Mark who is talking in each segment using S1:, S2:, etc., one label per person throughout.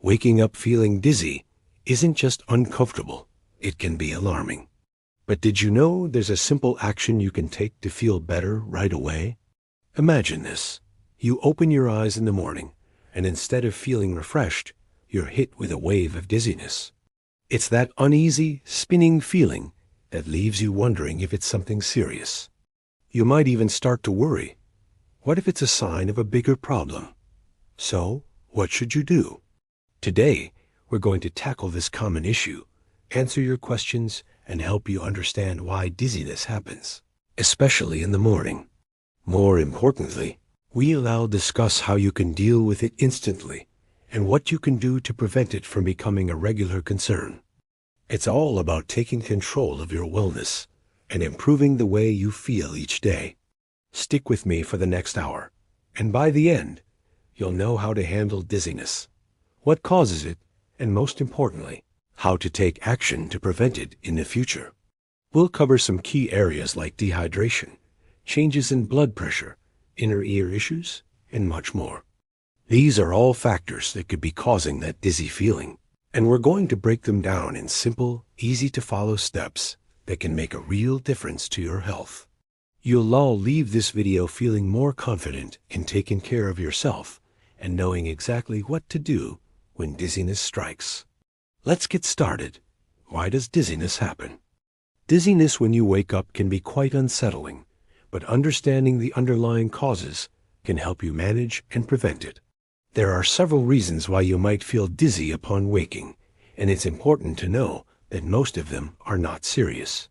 S1: Waking up feeling dizzy isn't just uncomfortable, it can be alarming. But did you know there's a simple action you can take to feel better right away? Imagine this. You open your eyes in the morning, and instead of feeling refreshed, you're hit with a wave of dizziness. It's that uneasy, spinning feeling that leaves you wondering if it's something serious. You might even start to worry. What if it's a sign of a bigger problem? So, what should you do? Today, we're going to tackle this common issue, answer your questions, and help you understand why dizziness happens, especially in the morning. More importantly, we'll discuss how you can deal with it instantly and what you can do to prevent it from becoming a regular concern. It's all about taking control of your wellness and improving the way you feel each day. Stick with me for the next hour, and by the end, you'll know how to handle dizziness, what causes it, and most importantly, how to take action to prevent it in the future. We'll cover some key areas like dehydration, changes in blood pressure, inner ear issues, and much more. These are all factors that could be causing that dizzy feeling, and we're going to break them down in simple, easy-to-follow steps that can make a real difference to your health. You'll all leave this video feeling more confident in taking care of yourself and knowing exactly what to do when dizziness strikes. Let's get started. Why does dizziness happen? Dizziness when you wake up can be quite unsettling, but understanding the underlying causes can help you manage and prevent it. There are several reasons why you might feel dizzy upon waking, and it's important to know that most of them are not serious.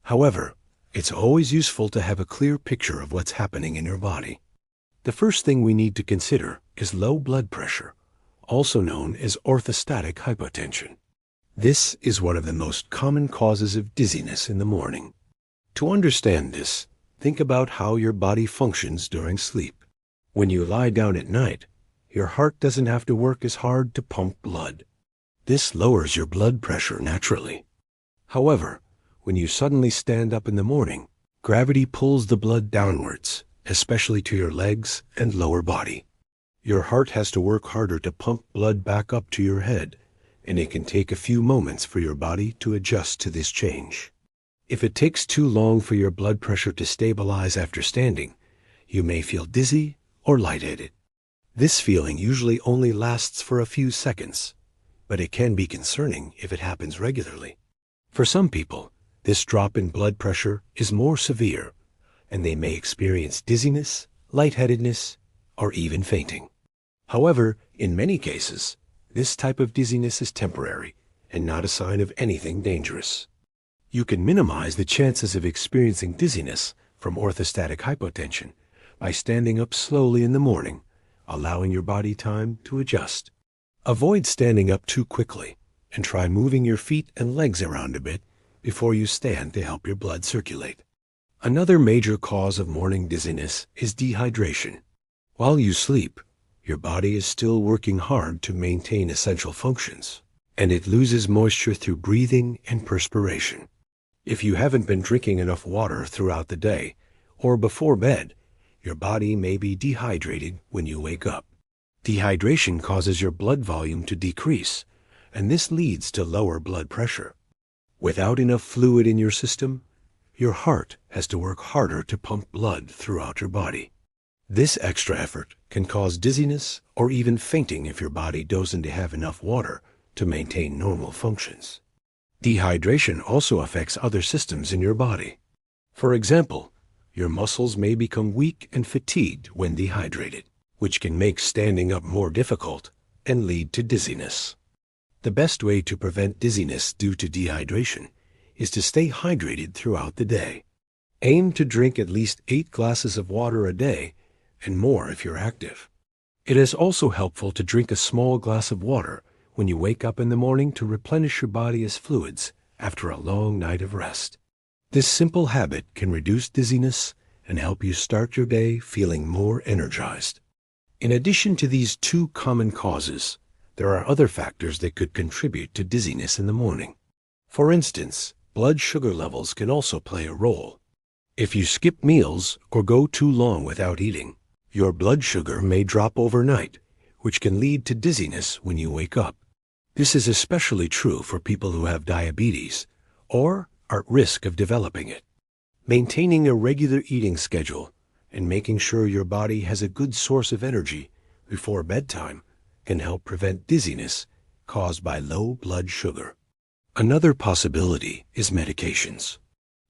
S1: However, it's always useful to have a clear picture of what's happening in your body. The first thing we need to consider is low blood pressure, also known as orthostatic hypotension. This is one of the most common causes of dizziness in the morning. To understand this, think about how your body functions during sleep. When you lie down at night, your heart doesn't have to work as hard to pump blood. This lowers your blood pressure naturally. However, when you suddenly stand up in the morning, gravity pulls the blood downwards, especially to your legs and lower body. Your heart has to work harder to pump blood back up to your head, and it can take a few moments for your body to adjust to this change. If it takes too long for your blood pressure to stabilize after standing, you may feel dizzy or lightheaded. This feeling usually only lasts for a few seconds, but it can be concerning if it happens regularly. For some people, this drop in blood pressure is more severe, and they may experience dizziness, lightheadedness, or even fainting. However, in many cases, this type of dizziness is temporary and not a sign of anything dangerous. You can minimize the chances of experiencing dizziness from orthostatic hypotension by standing up slowly in the morning, allowing your body time to adjust. Avoid standing up too quickly and try moving your feet and legs around a bit before you stand to help your blood circulate. Another major cause of morning dizziness is dehydration. While you sleep, your body is still working hard to maintain essential functions, and it loses moisture through breathing and perspiration. If you haven't been drinking enough water throughout the day or before bed, your body may be dehydrated when you wake up. Dehydration causes your blood volume to decrease, and this leads to lower blood pressure. Without enough fluid in your system, your heart has to work harder to pump blood throughout your body. This extra effort can cause dizziness or even fainting if your body doesn't have enough water to maintain normal functions. Dehydration also affects other systems in your body. For example, your muscles may become weak and fatigued when dehydrated, which can make standing up more difficult and lead to dizziness. The best way to prevent dizziness due to dehydration is to stay hydrated throughout the day. Aim to drink at least 8 glasses of water a day, and more if you're active. It is also helpful to drink a small glass of water when you wake up in the morning to replenish your body's fluids after a long night of rest. This simple habit can reduce dizziness and help you start your day feeling more energized. In addition to these 2 common causes, there are other factors that could contribute to dizziness in the morning. For instance, blood sugar levels can also play a role. If you skip meals or go too long without eating, your blood sugar may drop overnight, which can lead to dizziness when you wake up. This is especially true for people who have diabetes or are at risk of developing it. Maintaining a regular eating schedule and making sure your body has a good source of energy before bedtime can help prevent dizziness caused by low blood sugar. Another possibility is medications.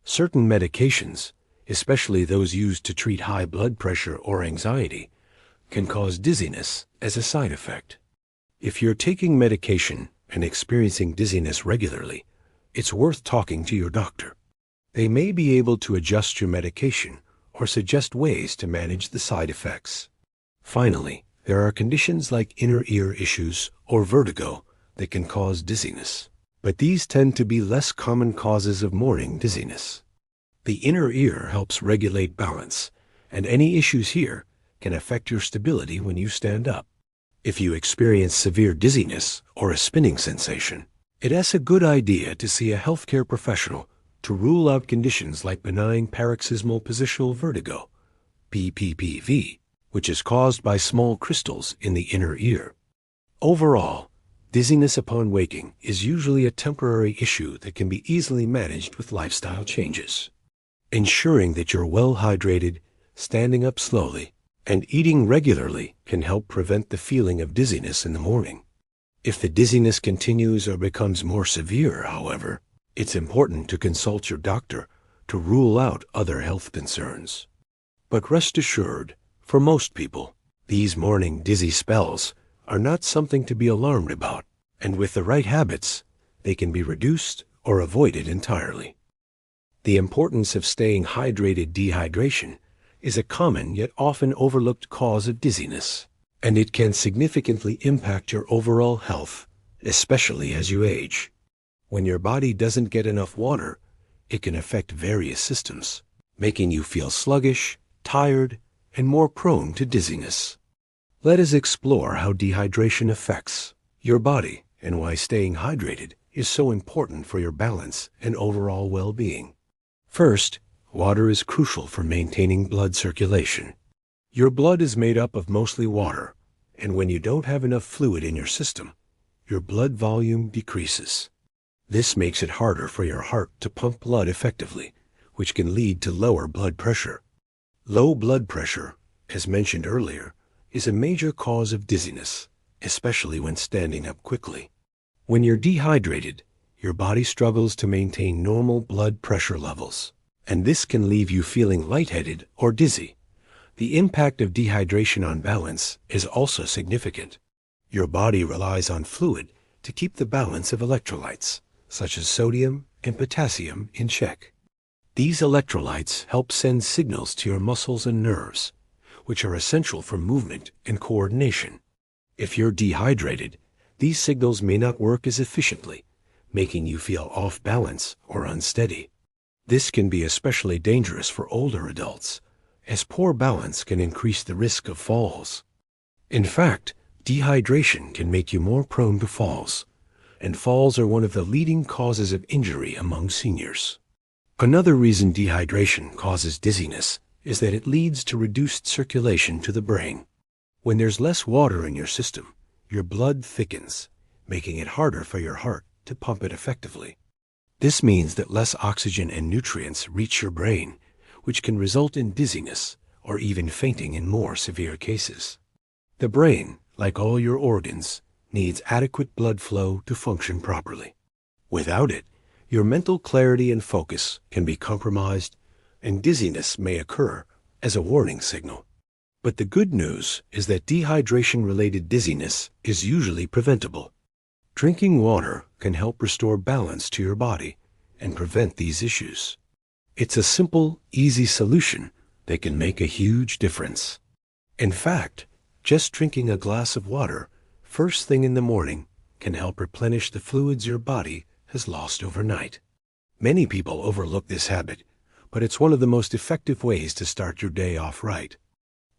S1: Certain medications, especially those used to treat high blood pressure or anxiety, can cause dizziness as a side effect. If you're taking medication and experiencing dizziness regularly, it's worth talking to your doctor. They may be able to adjust your medication or suggest ways to manage the side effects. Finally, there are conditions like inner ear issues or vertigo that can cause dizziness, but these tend to be less common causes of morning dizziness. The inner ear helps regulate balance, and any issues here can affect your stability when you stand up. If you experience severe dizziness or a spinning sensation, it is a good idea to see a healthcare professional to rule out conditions like benign paroxysmal positional vertigo, PPPV, which is caused by small crystals in the inner ear. Overall, dizziness upon waking is usually a temporary issue that can be easily managed with lifestyle changes. Ensuring that you're well hydrated, standing up slowly, and eating regularly can help prevent the feeling of dizziness in the morning. If the dizziness continues or becomes more severe, however, it's important to consult your doctor to rule out other health concerns. But rest assured, for most people, these morning dizzy spells are not something to be alarmed about, and with the right habits, they can be reduced or avoided entirely. The importance of staying hydrated. Dehydration is a common yet often overlooked cause of dizziness, and it can significantly impact your overall health, especially as you age. When your body doesn't get enough water, it can affect various systems, making you feel sluggish, tired, and more prone to dizziness. Let us explore how dehydration affects your body and why staying hydrated is so important for your balance and overall well-being. First, water is crucial for maintaining blood circulation. Your blood is made up of mostly water, and when you don't have enough fluid in your system, your blood volume decreases. This makes it harder for your heart to pump blood effectively, which can lead to lower blood pressure. Low blood pressure, as mentioned earlier, is a major cause of dizziness, especially when standing up quickly. When you're dehydrated, your body struggles to maintain normal blood pressure levels, and this can leave you feeling lightheaded or dizzy. The impact of dehydration on balance is also significant. Your body relies on fluid to keep the balance of electrolytes, such as sodium and potassium, in check. These electrolytes help send signals to your muscles and nerves, which are essential for movement and coordination. If you're dehydrated, these signals may not work as efficiently, making you feel off balance or unsteady. This can be especially dangerous for older adults, as poor balance can increase the risk of falls. In fact, dehydration can make you more prone to falls, and falls are one of the leading causes of injury among seniors. Another reason dehydration causes dizziness is that it leads to reduced circulation to the brain. When there's less water in your system, your blood thickens, making it harder for your heart to pump it effectively. This means that less oxygen and nutrients reach your brain, which can result in dizziness or even fainting in more severe cases. The brain, like all your organs, needs adequate blood flow to function properly. Without it, your mental clarity and focus can be compromised, and dizziness may occur as a warning signal. But the good news is that dehydration-related dizziness is usually preventable. Drinking water can help restore balance to your body and prevent these issues. It's a simple, easy solution that can make a huge difference. In fact, just drinking a glass of water first thing in the morning can help replenish the fluids your body has lost overnight. Many people overlook this habit, but it's one of the most effective ways to start your day off right.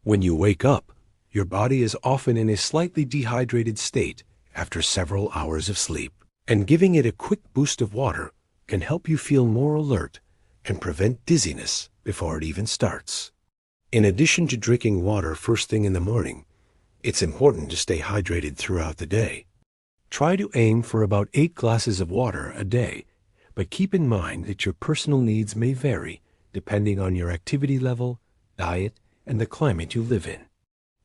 S1: When you wake up, your body is often in a slightly dehydrated state after several hours of sleep, and giving it a quick boost of water can help you feel more alert and prevent dizziness before it even starts. In addition to drinking water first thing in the morning, It's important to stay hydrated throughout the day. Try to aim for about 8 glasses of water a day, but keep in mind that your personal needs may vary depending on your activity level, diet, and the climate you live in.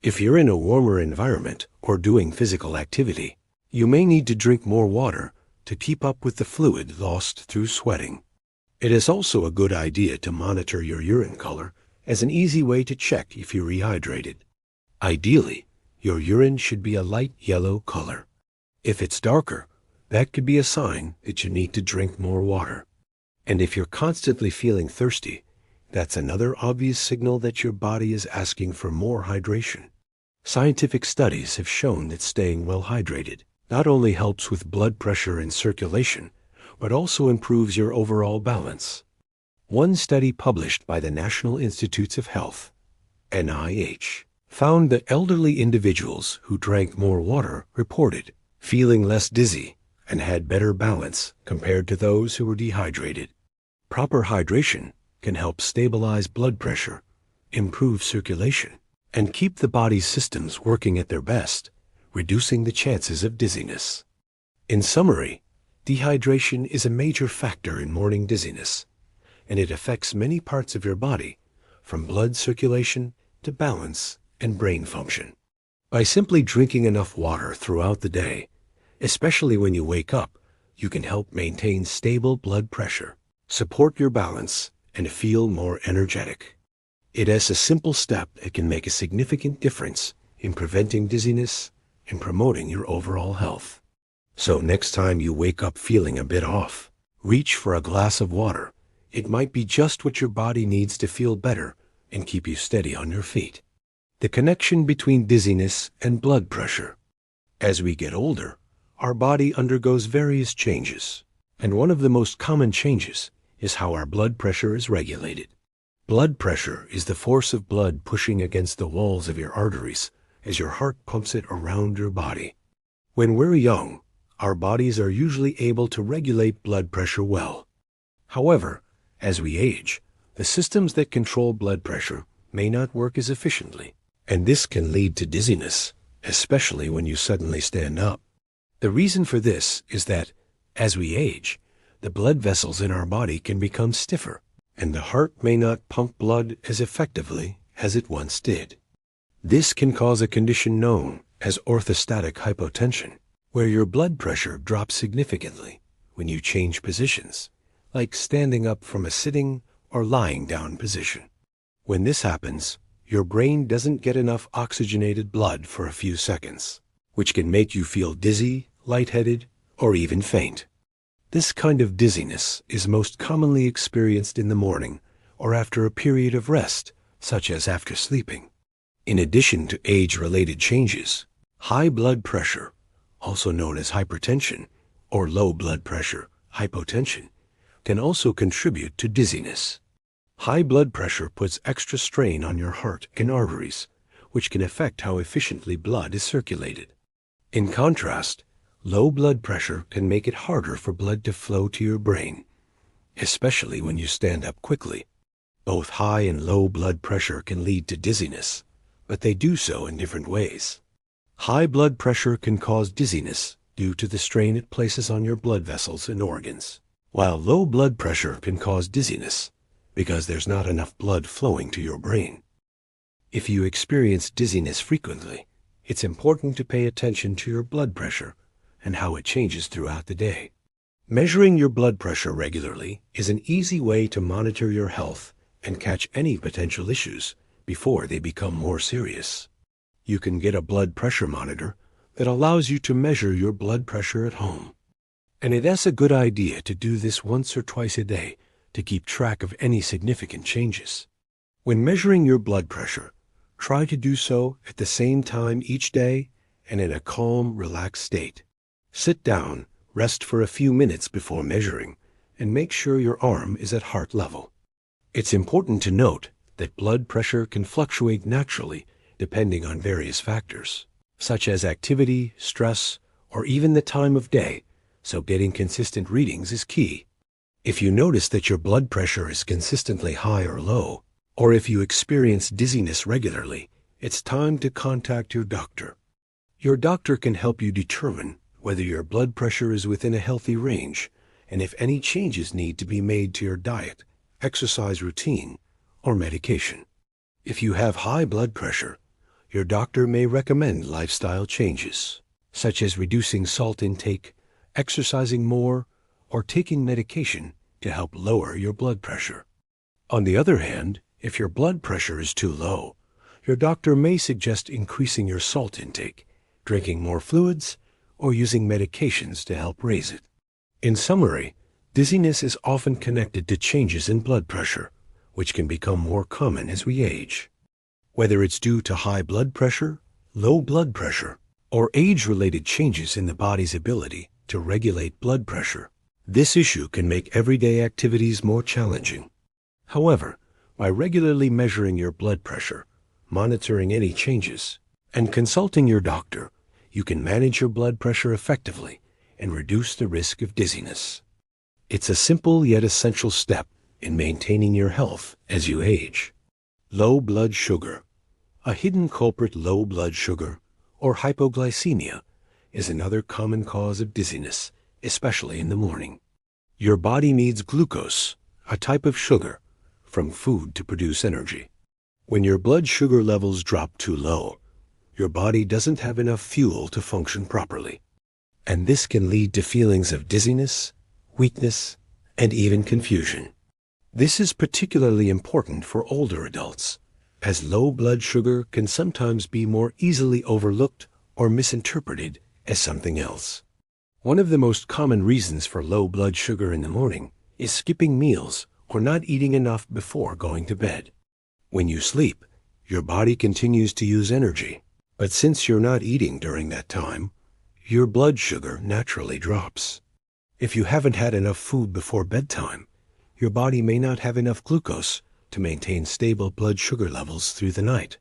S1: If you're in a warmer environment or doing physical activity, you may need to drink more water to keep up with the fluid lost through sweating. It is also a good idea to monitor your urine color as an easy way to check if you're rehydrated. Ideally, your urine should be a light yellow color. If it's darker, that could be a sign that you need to drink more water. And if you're constantly feeling thirsty, that's another obvious signal that your body is asking for more hydration. Scientific studies have shown that staying well hydrated not only helps with blood pressure and circulation, but also improves your overall balance. One study published by the National Institutes of Health, NIH, found that elderly individuals who drank more water reported feeling less dizzy and had better balance compared to those who were dehydrated. Proper hydration can help stabilize blood pressure, improve circulation, and keep the body's systems working at their best, reducing the chances of dizziness. In summary, dehydration is a major factor in morning dizziness, and it affects many parts of your body, from blood circulation to balance and brain function. By simply drinking enough water throughout the day, especially when you wake up, you can help maintain stable blood pressure, support your balance, and feel more energetic. It is a simple step that can make a significant difference in preventing dizziness and promoting your overall health. So next time you wake up feeling a bit off, reach for a glass of water. It might be just what your body needs to feel better and keep you steady on your feet. The connection between dizziness and blood pressure. As we get older, our body undergoes various changes, and one of the most common changes is how our blood pressure is regulated. Blood pressure is the force of blood pushing against the walls of your arteries as your heart pumps it around your body. When we're young, our bodies are usually able to regulate blood pressure well. However, as we age, the systems that control blood pressure may not work as efficiently, and this can lead to dizziness, especially when you suddenly stand up. The reason for this is that, as we age, the blood vessels in our body can become stiffer, and the heart may not pump blood as effectively as it once did. This can cause a condition known as orthostatic hypotension, where your blood pressure drops significantly when you change positions, like standing up from a sitting or lying down position. When this happens, your brain doesn't get enough oxygenated blood for a few seconds, which can make you feel dizzy, lightheaded, or even faint. This kind of dizziness is most commonly experienced in the morning or after a period of rest, such as after sleeping. In addition to age-related changes, high blood pressure, also known as hypertension or low blood pressure, hypotension, can also contribute to dizziness. High blood pressure puts extra strain on your heart and arteries, which can affect how efficiently blood is circulated. In contrast, low blood pressure can make it harder for blood to flow to your brain, especially when you stand up quickly. Both high and low blood pressure can lead to dizziness, but they do so in different ways. High blood pressure can cause dizziness due to the strain it places on your blood vessels and organs, while low blood pressure can cause dizziness because there's not enough blood flowing to your brain. If you experience dizziness frequently, it's important to pay attention to your blood pressure and how it changes throughout the day. Measuring your blood pressure regularly is an easy way to monitor your health and catch any potential issues before they become more serious. You can get a blood pressure monitor that allows you to measure your blood pressure at home. And it is a good idea to do this once or twice a day to keep track of any significant changes. When measuring your blood pressure, try to do so at the same time each day and in a calm, relaxed state. Sit down, rest for a few minutes before measuring, and make sure your arm is at heart level. It's important to note that blood pressure can fluctuate naturally depending on various factors, such as activity, stress, or even the time of day, so getting consistent readings is key. If you notice that your blood pressure is consistently high or low, or if you experience dizziness regularly, it's time to contact your doctor. Your doctor can help you determine whether your blood pressure is within a healthy range and if any changes need to be made to your diet, exercise routine, or medication. If you have high blood pressure, your doctor may recommend lifestyle changes, such as reducing salt intake, exercising more, or taking medication to help lower your blood pressure. On the other hand, if your blood pressure is too low, your doctor may suggest increasing your salt intake, drinking more fluids, or using medications to help raise it. In summary, dizziness is often connected to changes in blood pressure, which can become more common as we age. Whether it's due to high blood pressure, low blood pressure, or age-related changes in the body's ability to regulate blood pressure, this issue can make everyday activities more challenging. However, by regularly measuring your blood pressure, monitoring any changes, and consulting your doctor, you can manage your blood pressure effectively and reduce the risk of dizziness. It's a simple yet essential step in maintaining your health as you age. Low blood sugar. A hidden culprit, low blood sugar, or hypoglycemia, is another common cause of dizziness, especially in the morning. Your body needs glucose, a type of sugar, from food to produce energy. When your blood sugar levels drop too low, your body doesn't have enough fuel to function properly. And this can lead to feelings of dizziness, weakness, and even confusion. This is particularly important for older adults, as low blood sugar can sometimes be more easily overlooked or misinterpreted as something else. One of the most common reasons for low blood sugar in the morning is skipping meals or not eating enough before going to bed. When you sleep, your body continues to use energy, but since you're not eating during that time, your blood sugar naturally drops. If you haven't had enough food before bedtime, your body may not have enough glucose to maintain stable blood sugar levels through the night.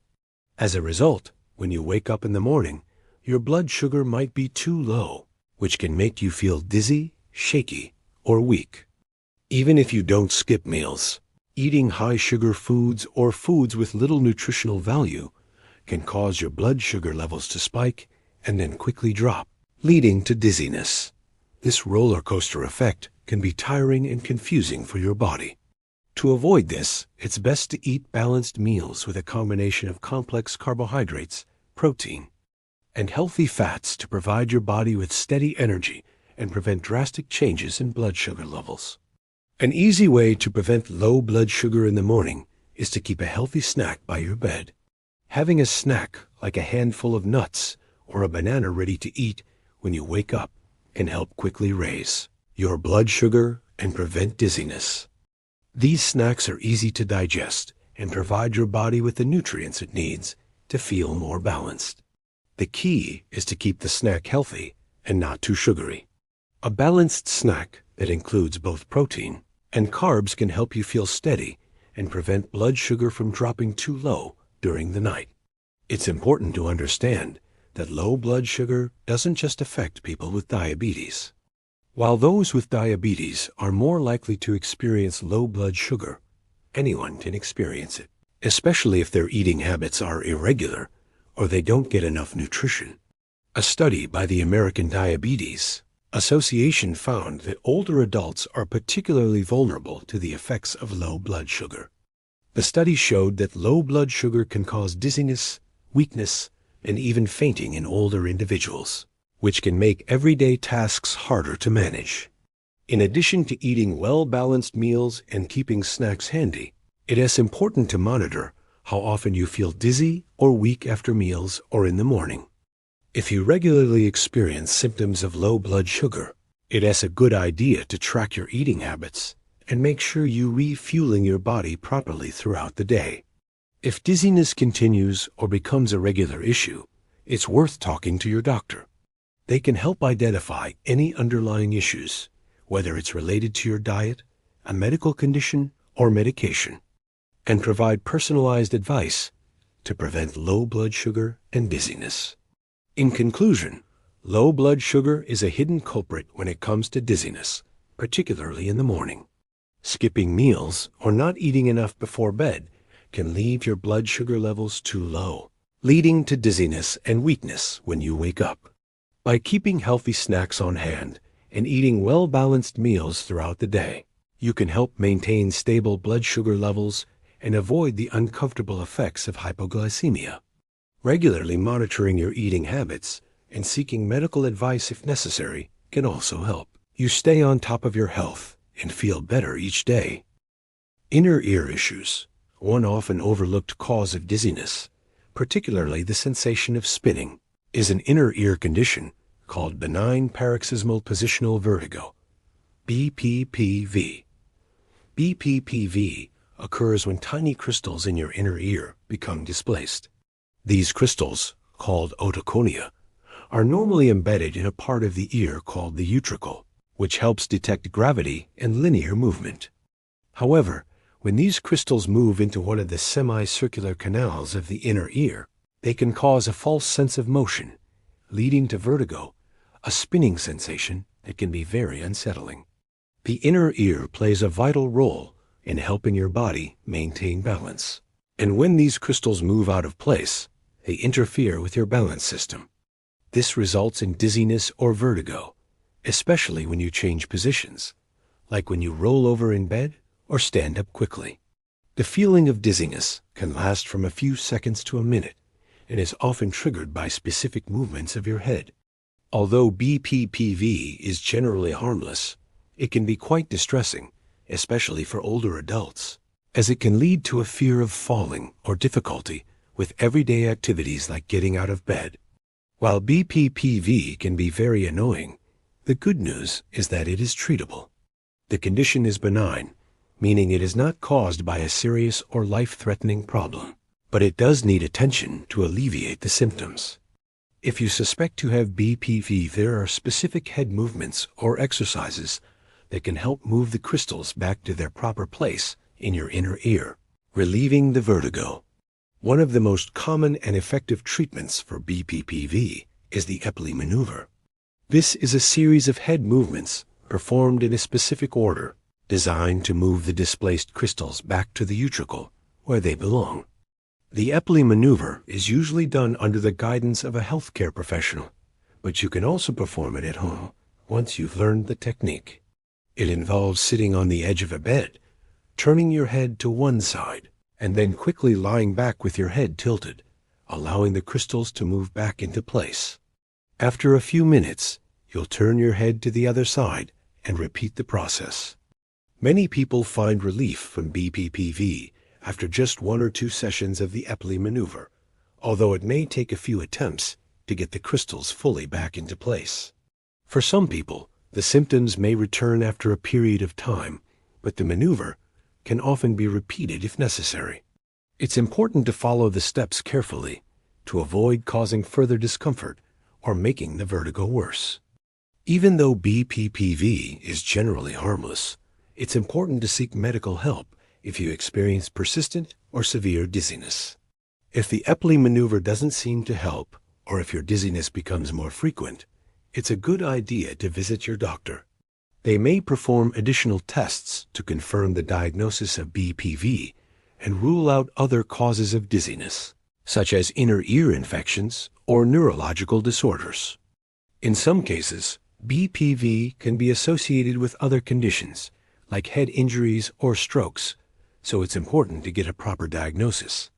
S1: As a result, when you wake up in the morning, your blood sugar might be too low, which can make you feel dizzy, shaky, or weak. Even if you don't skip meals, eating high-sugar foods or foods with little nutritional value can cause your blood sugar levels to spike and then quickly drop, leading to dizziness. This roller coaster effect can be tiring and confusing for your body. To avoid this, it's best to eat balanced meals with a combination of complex carbohydrates, protein, and healthy fats to provide your body with steady energy and prevent drastic changes in blood sugar levels. An easy way to prevent low blood sugar in the morning is to keep a healthy snack by your bed. Having a snack like a handful of nuts or a banana ready to eat when you wake up can help quickly raise your blood sugar and prevent dizziness. These snacks are easy to digest and provide your body with the nutrients it needs to feel more balanced. The key is to keep the snack healthy and not too sugary. A balanced snack that includes both protein and carbs can help you feel steady and prevent blood sugar from dropping too low during the night. It's important to understand that low blood sugar doesn't just affect people with diabetes. While those with diabetes are more likely to experience low blood sugar, anyone can experience it, especially if their eating habits are irregular or they don't get enough nutrition. A study by the American Diabetes Association found that older adults are particularly vulnerable to the effects of low blood sugar. The study showed that low blood sugar can cause dizziness, weakness, and even fainting in older individuals, which can make everyday tasks harder to manage. In addition to eating well-balanced meals and keeping snacks handy, it is important to monitor how often you feel dizzy or weak after meals or in the morning. If you regularly experience symptoms of low blood sugar, it is a good idea to track your eating habits and make sure you refueling your body properly throughout the day. If dizziness continues or becomes a regular issue, it's worth talking to your doctor. They can help identify any underlying issues, whether it's related to your diet, a medical condition, or medication, and provide personalized advice to prevent low blood sugar and dizziness. In conclusion, low blood sugar is a hidden culprit when it comes to dizziness, particularly in the morning. Skipping meals or not eating enough before bed can leave your blood sugar levels too low, leading to dizziness and weakness when you wake up. By keeping healthy snacks on hand and eating well-balanced meals throughout the day, you can help maintain stable blood sugar levels and avoid the uncomfortable effects of hypoglycemia. Regularly monitoring your eating habits and seeking medical advice if necessary can also help you stay on top of your health and feel better each day. Inner ear issues, one often overlooked cause of dizziness, particularly the sensation of spinning, is an inner ear condition called benign paroxysmal positional vertigo, BPPV. BPPV occurs when tiny crystals in your inner ear become displaced. These crystals, called otoconia, are normally embedded in a part of the ear called the utricle, which helps detect gravity and linear movement. However, when these crystals move into one of the semicircular canals of the inner ear, they can cause a false sense of motion, leading to vertigo, a spinning sensation that can be very unsettling. The inner ear plays a vital role in helping your body maintain balance. And when these crystals move out of place, they interfere with your balance system. This results in dizziness or vertigo, especially when you change positions, like when you roll over in bed or stand up quickly. The feeling of dizziness can last from a few seconds to a minute and is often triggered by specific movements of your head. Although BPPV is generally harmless, it can be quite distressing, especially for older adults, as it can lead to a fear of falling or difficulty with everyday activities like getting out of bed. While BPPV can be very annoying, the good news is that it is treatable. The condition is benign, meaning it is not caused by a serious or life-threatening problem, but it does need attention to alleviate the symptoms. If you suspect you have BPV, there are specific head movements or exercises that can help move the crystals back to their proper place in your inner ear, relieving the vertigo. One of the most common and effective treatments for BPPV is the Epley maneuver. This is a series of head movements performed in a specific order, designed to move the displaced crystals back to the utricle, where they belong. The Epley maneuver is usually done under the guidance of a healthcare professional, but you can also perform it at home once you've learned the technique. It involves sitting on the edge of a bed, turning your head to one side, and then quickly lying back with your head tilted, allowing the crystals to move back into place. After a few minutes, you'll turn your head to the other side and repeat the process. Many people find relief from BPPV after just 1 or 2 sessions of the Epley maneuver, although it may take a few attempts to get the crystals fully back into place. For some people, the symptoms may return after a period of time, but the maneuver can often be repeated if necessary. It's important to follow the steps carefully to avoid causing further discomfort or making the vertigo worse. Even though BPPV is generally harmless, it's important to seek medical help if you experience persistent or severe dizziness. If the Epley maneuver doesn't seem to help, or if your dizziness becomes more frequent, it's a good idea to visit your doctor. They may perform additional tests to confirm the diagnosis of BPV and rule out other causes of dizziness, such as inner ear infections or neurological disorders. In some cases, BPV can be associated with other conditions, like head injuries or strokes, so it's important to get a proper diagnosis.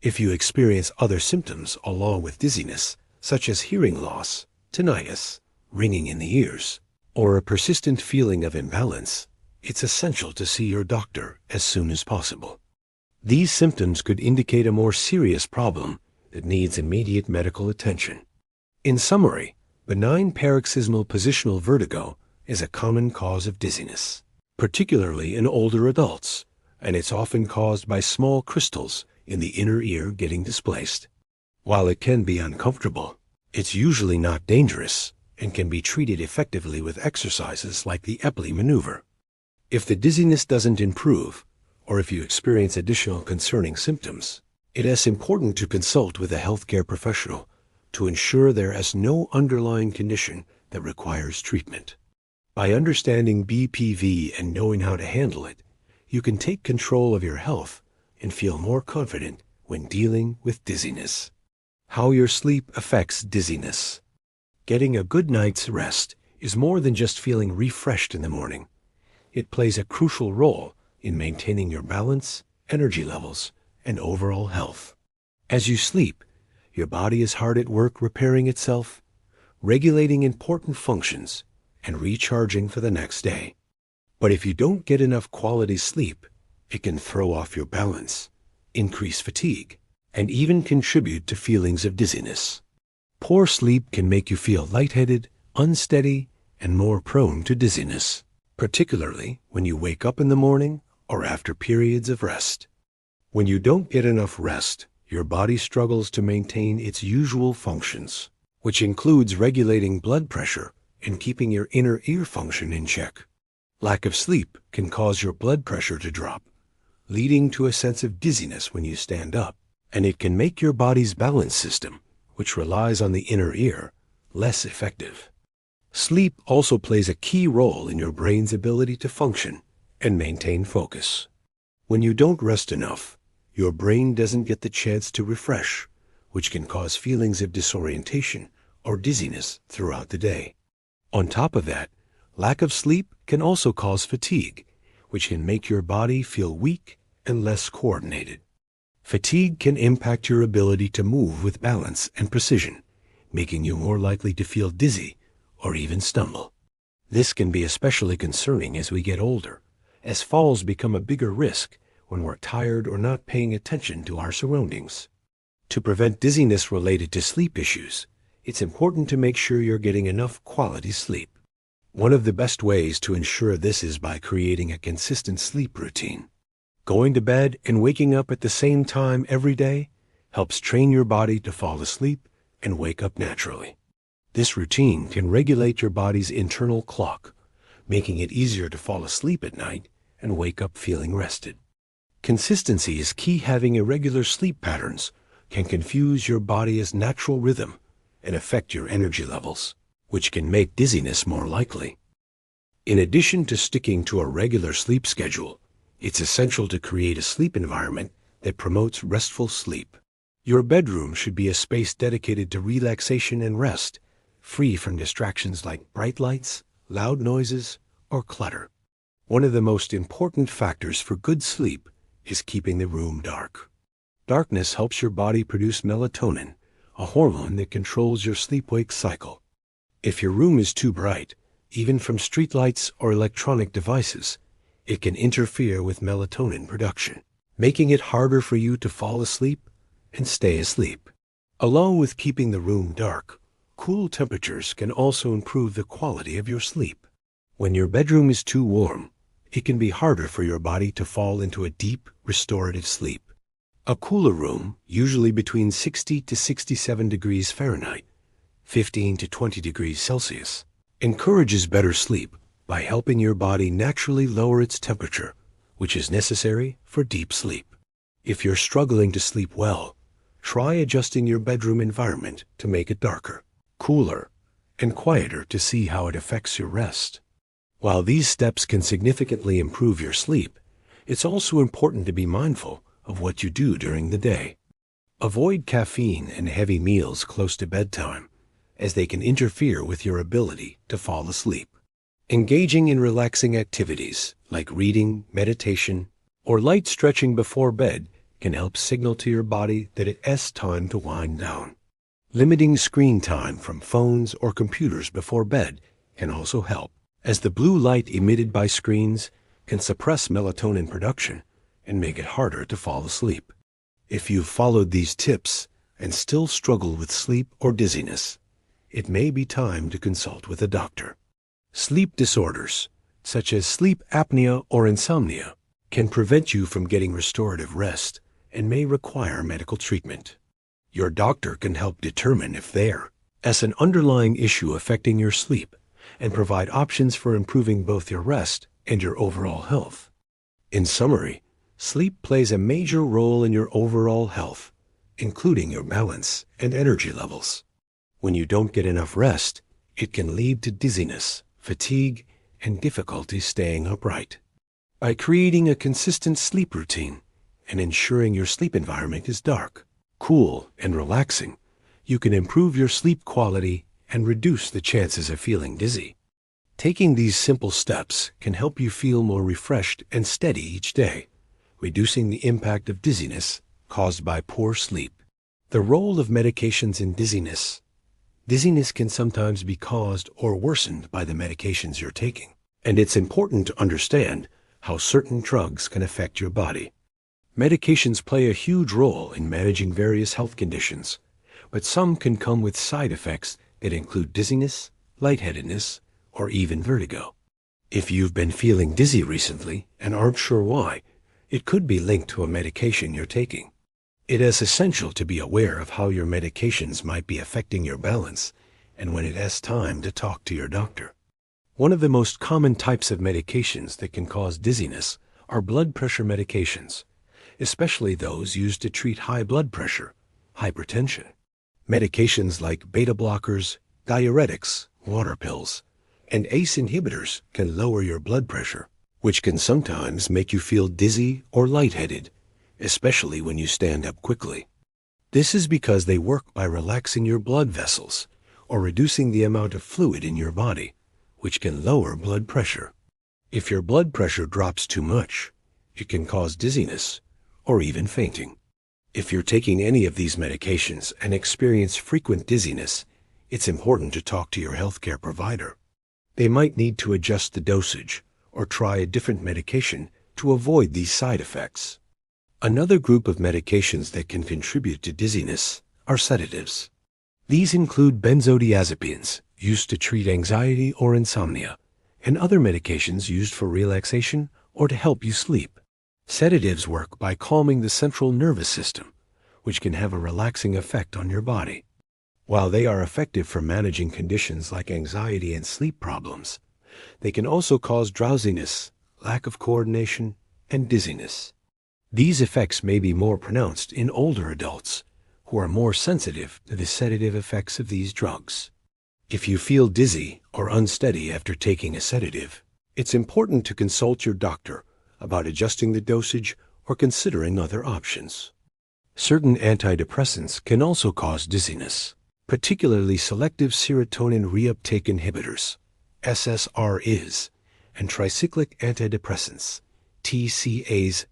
S1: If you experience other symptoms along with dizziness, such as hearing loss, tinnitus, ringing in the ears, or a persistent feeling of imbalance, it's essential to see your doctor as soon as possible. These symptoms could indicate a more serious problem that needs immediate medical attention. In summary, benign paroxysmal positional vertigo is a common cause of dizziness, particularly in older adults, and it's often caused by small crystals in the inner ear getting displaced. While it can be uncomfortable, it's usually not dangerous and can be treated effectively with exercises like the Epley maneuver. If the dizziness doesn't improve, or if you experience additional concerning symptoms, it is important to consult with a healthcare professional to ensure there is no underlying condition that requires treatment. By understanding BPV and knowing how to handle it, you can take control of your health and feel more confident when dealing with dizziness. How your sleep affects dizziness. Getting a good night's rest is more than just feeling refreshed in the morning. It plays a crucial role in maintaining your balance, energy levels, and overall health. As you sleep, your body is hard at work repairing itself, regulating important functions, and recharging for the next day. But if you don't get enough quality sleep, it can throw off your balance, increase fatigue, and even contribute to feelings of dizziness. Poor sleep can make you feel lightheaded, unsteady, and more prone to dizziness, particularly when you wake up in the morning or after periods of rest. When you don't get enough rest, your body struggles to maintain its usual functions, which includes regulating blood pressure and keeping your inner ear function in check. Lack of sleep can cause your blood pressure to drop, leading to a sense of dizziness when you stand up, and it can make your body's balance system, which relies on the inner ear, less effective. Sleep also plays a key role in your brain's ability to function and maintain focus. When you don't rest enough, your brain doesn't get the chance to refresh, which can cause feelings of disorientation or dizziness throughout the day. On top of that, lack of sleep can also cause fatigue, which can make your body feel weak and less coordinated. Fatigue can impact your ability to move with balance and precision, making you more likely to feel dizzy or even stumble. This can be especially concerning as we get older, as falls become a bigger risk when we're tired or not paying attention to our surroundings. To prevent dizziness related to sleep issues, it's important to make sure you're getting enough quality sleep. One of the best ways to ensure this is by creating a consistent sleep routine. Going to bed and waking up at the same time every day helps train your body to fall asleep and wake up naturally. This routine can regulate your body's internal clock, making it easier to fall asleep at night and wake up feeling rested. Consistency is key. Having irregular sleep patterns can confuse your body's natural rhythm and affect your energy levels, which can make dizziness more likely. In addition to sticking to a regular sleep schedule, it's essential to create a sleep environment that promotes restful sleep. Your bedroom should be a space dedicated to relaxation and rest, free from distractions like bright lights, loud noises, or clutter. One of the most important factors for good sleep is keeping the room dark. Darkness helps your body produce melatonin, a hormone that controls your sleep-wake cycle. If your room is too bright, even from streetlights or electronic devices, it can interfere with melatonin production, making it harder for you to fall asleep and stay asleep. Along with keeping the room dark, cool temperatures can also improve the quality of your sleep. When your bedroom is too warm, it can be harder for your body to fall into a deep, restorative sleep. A cooler room, usually between 60 to 67 degrees Fahrenheit, 15 to 20 degrees Celsius, encourages better sleep by helping your body naturally lower its temperature, which is necessary for deep sleep. If you're struggling to sleep well, try adjusting your bedroom environment to make it darker, cooler, and quieter to see how it affects your rest. While these steps can significantly improve your sleep, it's also important to be mindful of what you do during the day. Avoid caffeine and heavy meals close to bedtime, as they can interfere with your ability to fall asleep. Engaging in relaxing activities like reading, meditation, or light stretching before bed can help signal to your body that it's time to wind down. Limiting screen time from phones or computers before bed can also help, as the blue light emitted by screens can suppress melatonin production and make it harder to fall asleep. If you've followed these tips and still struggle with sleep or dizziness, it may be time to consult with a doctor. Sleep disorders, such as sleep apnea or insomnia, can prevent you from getting restorative rest and may require medical treatment. Your doctor can help determine if there's an underlying issue affecting your sleep and provide options for improving both your rest and your overall health. In summary, sleep plays a major role in your overall health, including your balance and energy levels. When you don't get enough rest, it can lead to dizziness, fatigue, and difficulty staying upright. By creating a consistent sleep routine and ensuring your sleep environment is dark, cool, and relaxing, You can improve your sleep quality and reduce the chances of feeling dizzy. Taking these simple steps can help you feel more refreshed and steady each day, reducing the impact of dizziness caused by poor sleep. The role of medications in dizziness. Dizziness can sometimes be caused or worsened by the medications you're taking, and it's important to understand how certain drugs can affect your body. Medications play a huge role in managing various health conditions, but some can come with side effects that include dizziness, lightheadedness, or even vertigo. If you've been feeling dizzy recently and aren't sure why, it could be linked to a medication you're taking. It is essential to be aware of how your medications might be affecting your balance and when it is time to talk to your doctor. One of the most common types of medications that can cause dizziness are blood pressure medications, especially those used to treat high blood pressure, hypertension. Medications like beta blockers, diuretics, water pills, and ACE inhibitors can lower your blood pressure, which can sometimes make you feel dizzy or lightheaded, especially when you stand up quickly. This is because they work by relaxing your blood vessels or reducing the amount of fluid in your body, which can lower blood pressure. If your blood pressure drops too much, it can cause dizziness or even fainting. If you're taking any of these medications and experience frequent dizziness, it's important to talk to your healthcare provider. They might need to adjust the dosage or try a different medication to avoid these side effects. Another group of medications that can contribute to dizziness are sedatives. These include benzodiazepines, used to treat anxiety or insomnia, and other medications used for relaxation or to help you sleep. Sedatives work by calming the central nervous system, which can have a relaxing effect on your body. While they are effective for managing conditions like anxiety and sleep problems, they can also cause drowsiness, lack of coordination, and dizziness. These effects may be more pronounced in older adults who are more sensitive to the sedative effects of these drugs. If you feel dizzy or unsteady after taking a sedative, it's important to consult your doctor about adjusting the dosage or considering other options. Certain antidepressants can also cause dizziness, particularly selective serotonin reuptake inhibitors, SSRIs, and tricyclic antidepressants, TCAs.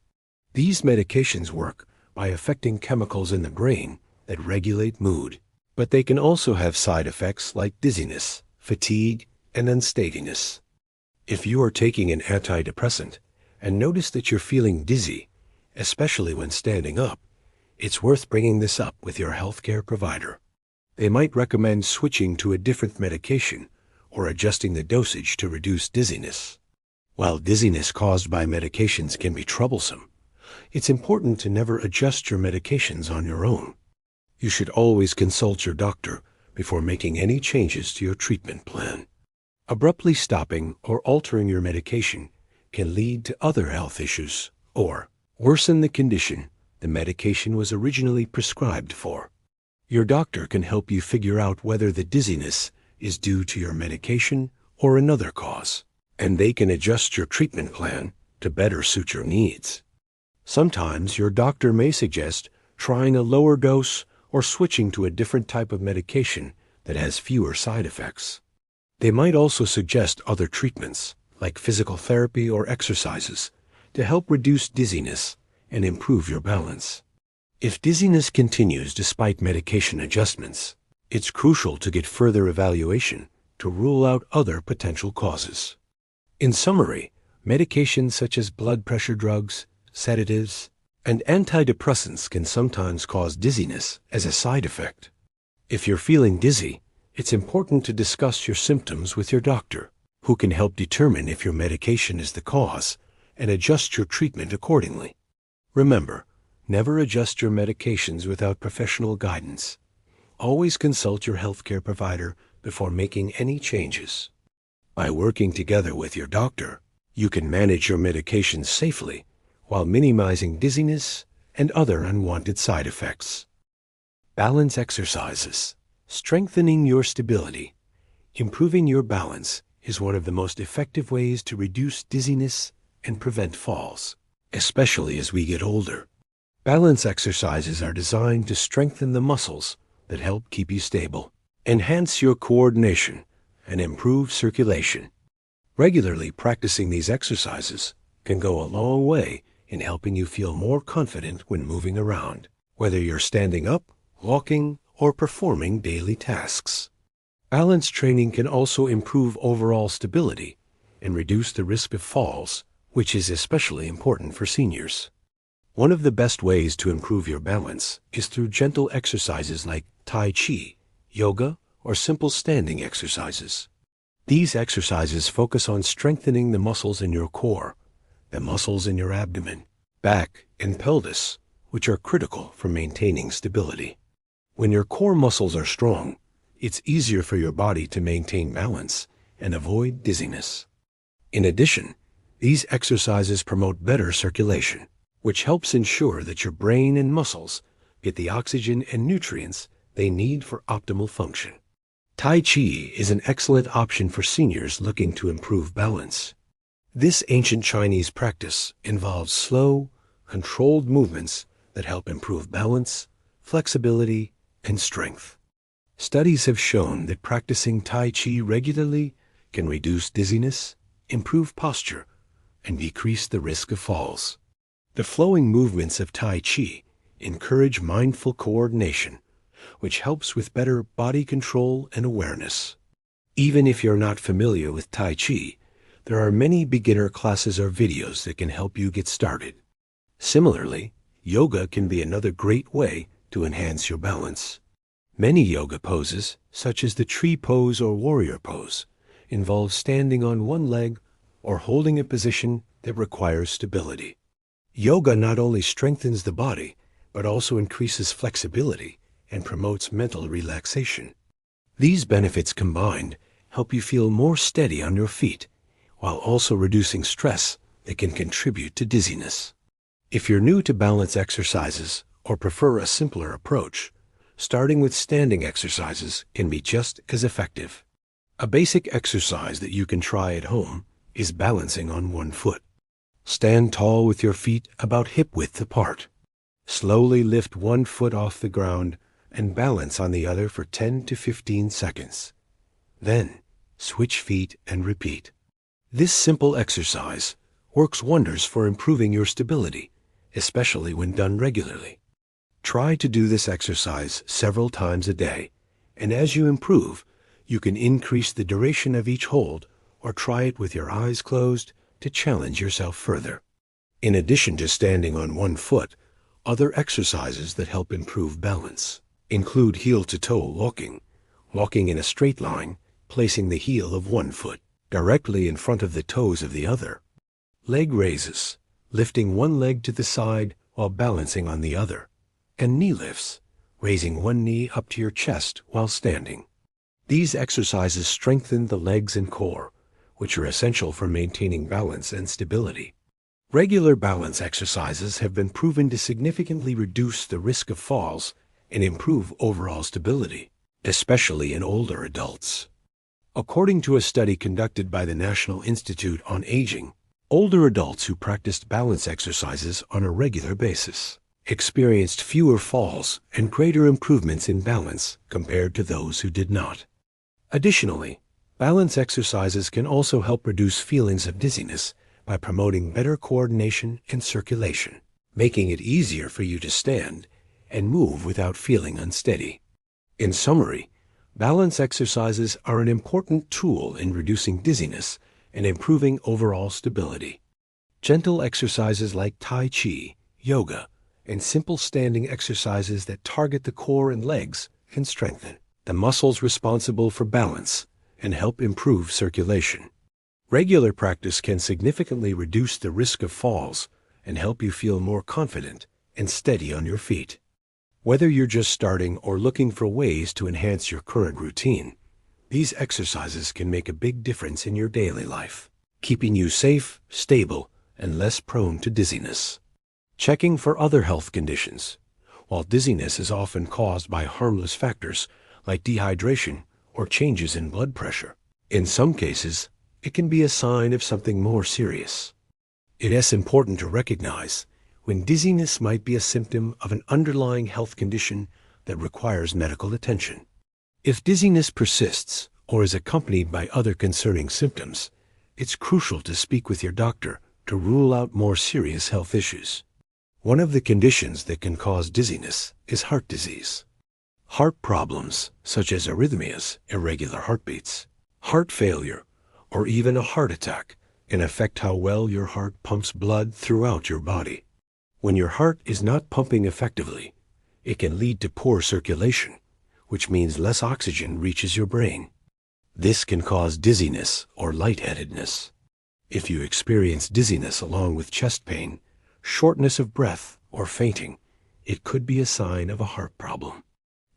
S1: These medications work by affecting chemicals in the brain that regulate mood, but they can also have side effects like dizziness, fatigue, and unsteadiness. If you are taking an antidepressant and notice that you're feeling dizzy, especially when standing up, it's worth bringing this up with your healthcare provider. They might recommend switching to a different medication or adjusting the dosage to reduce dizziness. While dizziness caused by medications can be troublesome, it's important to never adjust your medications on your own. You should always consult your doctor before making any changes to your treatment plan. Abruptly stopping or altering your medication can lead to other health issues or worsen the condition the medication was originally prescribed for. Your doctor can help you figure out whether the dizziness is due to your medication or another cause, and they can adjust your treatment plan to better suit your needs. Sometimes your doctor may suggest trying a lower dose or switching to a different type of medication that has fewer side effects. They might also suggest other treatments, like physical therapy or exercises, to help reduce dizziness and improve your balance. If dizziness continues despite medication adjustments, it's crucial to get further evaluation to rule out other potential causes. In summary, medications such as blood pressure drugs, sedatives, and antidepressants can sometimes cause dizziness as a side effect. If you're feeling dizzy, it's important to discuss your symptoms with your doctor, who can help determine if your medication is the cause and adjust your treatment accordingly. Remember, never adjust your medications without professional guidance. Always consult your healthcare provider before making any changes. By working together with your doctor, you can manage your medications safely while minimizing dizziness and other unwanted side effects. Balance exercises. Strengthening your stability. Improving your balance is one of the most effective ways to reduce dizziness and prevent falls, especially as we get older. Balance exercises are designed to strengthen the muscles that help keep you stable, enhance your coordination, and improve circulation. Regularly practicing these exercises can go a long way in helping you feel more confident when moving around, whether you're standing up, walking, or performing daily tasks. Balance training can also improve overall stability and reduce the risk of falls, which is especially important for seniors. One of the best ways to improve your balance is through gentle exercises like Tai Chi, yoga, or simple standing exercises. These exercises focus on strengthening the muscles in your core, the muscles in your abdomen, back, and pelvis, which are critical for maintaining stability. When your core muscles are strong, it's easier for your body to maintain balance and avoid dizziness. In addition, these exercises promote better circulation, which helps ensure that your brain and muscles get the oxygen and nutrients they need for optimal function. Tai Chi is an excellent option for seniors looking to improve balance. This ancient Chinese practice involves slow, controlled movements that help improve balance, flexibility, and strength. Studies have shown that practicing Tai Chi regularly can reduce dizziness, improve posture, and decrease the risk of falls. The flowing movements of Tai Chi encourage mindful coordination, which helps with better body control and awareness. Even if you're not familiar with Tai Chi, there are many beginner classes or videos that can help you get started. Similarly, yoga can be another great way to enhance your balance. Many yoga poses, such as the tree pose or warrior pose, involve standing on one leg or holding a position that requires stability. Yoga not only strengthens the body, but also increases flexibility and promotes mental relaxation. These benefits combined help you feel more steady on your feet, while also reducing stress that can contribute to dizziness. If you're new to balance exercises or prefer a simpler approach, starting with standing exercises can be just as effective. A basic exercise that you can try at home is balancing on one foot. Stand tall with your feet about hip-width apart. Slowly lift one foot off the ground and balance on the other for 10 to 15 seconds. Then, switch feet and repeat. This simple exercise works wonders for improving your stability, especially when done regularly. Try to do this exercise several times a day, and as you improve, you can increase the duration of each hold or try it with your eyes closed to challenge yourself further. In addition to standing on one foot, other exercises that help improve balance include heel-to-toe walking, walking in a straight line, placing the heel of one foot directly in front of the toes of the other. Leg raises, lifting one leg to the side while balancing on the other. And knee lifts, raising one knee up to your chest while standing. These exercises strengthen the legs and core, which are essential for maintaining balance and stability. Regular balance exercises have been proven to significantly reduce the risk of falls and improve overall stability, especially in older adults. According to a study conducted by the National Institute on Aging, older adults who practiced balance exercises on a regular basis experienced fewer falls and greater improvements in balance compared to those who did not. Additionally, balance exercises can also help reduce feelings of dizziness by promoting better coordination and circulation, making it easier for you to stand and move without feeling unsteady. In summary, balance exercises are an important tool in reducing dizziness and improving overall stability. Gentle exercises like Tai Chi, yoga, and simple standing exercises that target the core and legs can strengthen the muscles responsible for balance and help improve circulation. Regular practice can significantly reduce the risk of falls and help you feel more confident and steady on your feet. Whether you're just starting or looking for ways to enhance your current routine, these exercises can make a big difference in your daily life, keeping you safe, stable, and less prone to dizziness. Checking for other health conditions. While dizziness is often caused by harmless factors like dehydration or changes in blood pressure, in some cases, it can be a sign of something more serious. It is important to recognize when dizziness might be a symptom of an underlying health condition that requires medical attention. If dizziness persists or is accompanied by other concerning symptoms, it's crucial to speak with your doctor to rule out more serious health issues. One of the conditions that can cause dizziness is heart disease. Heart problems, such as arrhythmias, irregular heartbeats, heart failure, or even a heart attack, can affect how well your heart pumps blood throughout your body. When your heart is not pumping effectively, it can lead to poor circulation, which means less oxygen reaches your brain. This can cause dizziness or lightheadedness. If you experience dizziness along with chest pain, shortness of breath, or fainting, it could be a sign of a heart problem.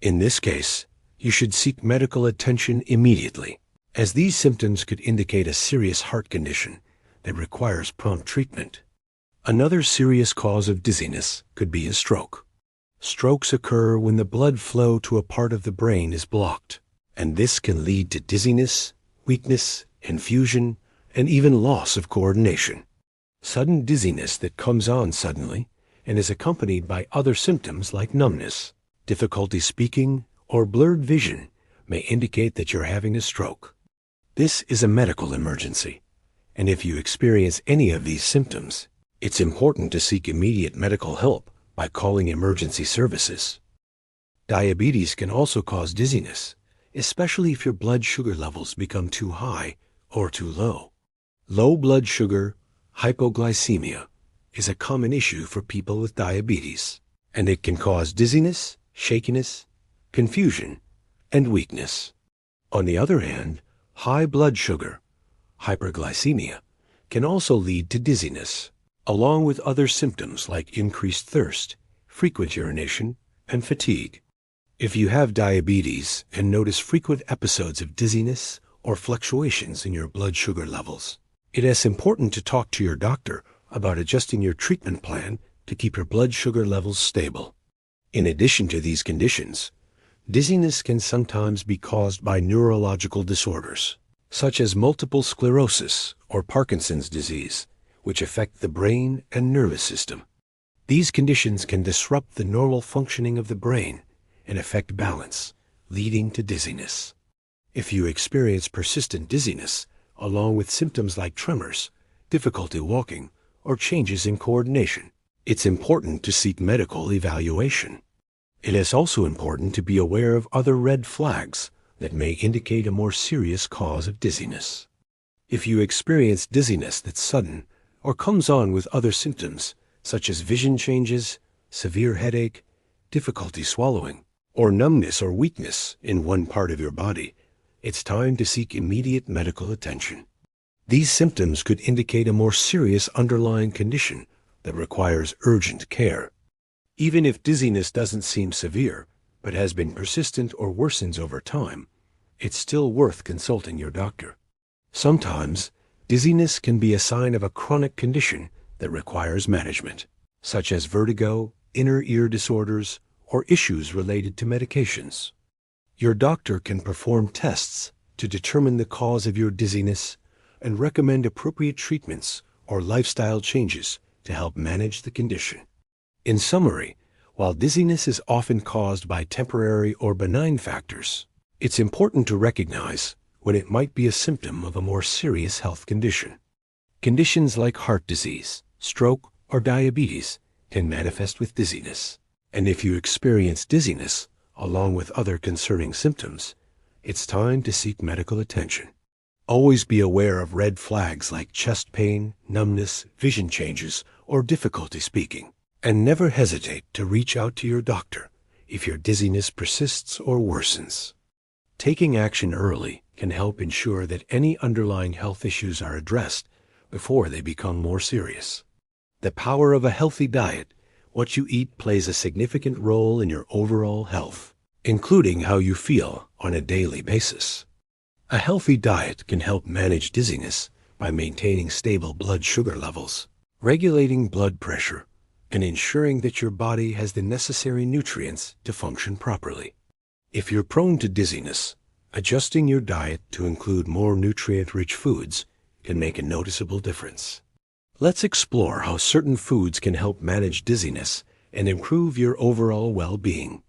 S1: In this case, you should seek medical attention immediately, as these symptoms could indicate a serious heart condition that requires prompt treatment. Another serious cause of dizziness could be a stroke. Strokes occur when the blood flow to a part of the brain is blocked, and this can lead to dizziness, weakness, confusion, and even loss of coordination. Sudden dizziness that comes on suddenly and is accompanied by other symptoms like numbness, difficulty speaking, or blurred vision may indicate that you're having a stroke. This is a medical emergency, and if you experience any of these symptoms, it's important to seek immediate medical help by calling emergency services. Diabetes can also cause dizziness, especially if your blood sugar levels become too high or too low. Low blood sugar, hypoglycemia, is a common issue for people with diabetes, and it can cause dizziness, shakiness, confusion, and weakness. On the other hand, high blood sugar, hyperglycemia, can also lead to dizziness, along with other symptoms like increased thirst, frequent urination, and fatigue. If you have diabetes and notice frequent episodes of dizziness or fluctuations in your blood sugar levels, it is important to talk to your doctor about adjusting your treatment plan to keep your blood sugar levels stable. In addition to these conditions, dizziness can sometimes be caused by neurological disorders, such as multiple sclerosis or Parkinson's disease, which affect the brain and nervous system. These conditions can disrupt the normal functioning of the brain and affect balance, leading to dizziness. If you experience persistent dizziness, along with symptoms like tremors, difficulty walking, or changes in coordination, it's important to seek medical evaluation. It is also important to be aware of other red flags that may indicate a more serious cause of dizziness. If you experience dizziness that's sudden or comes on with other symptoms, such as vision changes, severe headache, difficulty swallowing, or numbness or weakness in one part of your body, it's time to seek immediate medical attention. These symptoms could indicate a more serious underlying condition that requires urgent care. Even if dizziness doesn't seem severe, but has been persistent or worsens over time, it's still worth consulting your doctor. Sometimes, dizziness can be a sign of a chronic condition that requires management, such as vertigo, inner ear disorders, or issues related to medications. Your doctor can perform tests to determine the cause of your dizziness and recommend appropriate treatments or lifestyle changes to help manage the condition. In summary, while dizziness is often caused by temporary or benign factors, it's important to recognize when it might be a symptom of a more serious health condition. Conditions like heart disease, stroke, or diabetes can manifest with dizziness. And if you experience dizziness along with other concerning symptoms, it's time to seek medical attention. Always be aware of red flags like chest pain, numbness, vision changes, or difficulty speaking. And never hesitate to reach out to your doctor if your dizziness persists or worsens. Taking action early can help ensure that any underlying health issues are addressed before they become more serious. The power of a healthy diet, what you eat, plays a significant role in your overall health, including how you feel on a daily basis. A healthy diet can help manage dizziness by maintaining stable blood sugar levels, regulating blood pressure, and ensuring that your body has the necessary nutrients to function properly. If you're prone to dizziness, adjusting your diet to include more nutrient-rich foods can make a noticeable difference. Let's explore how certain foods can help manage dizziness and improve your overall well-being.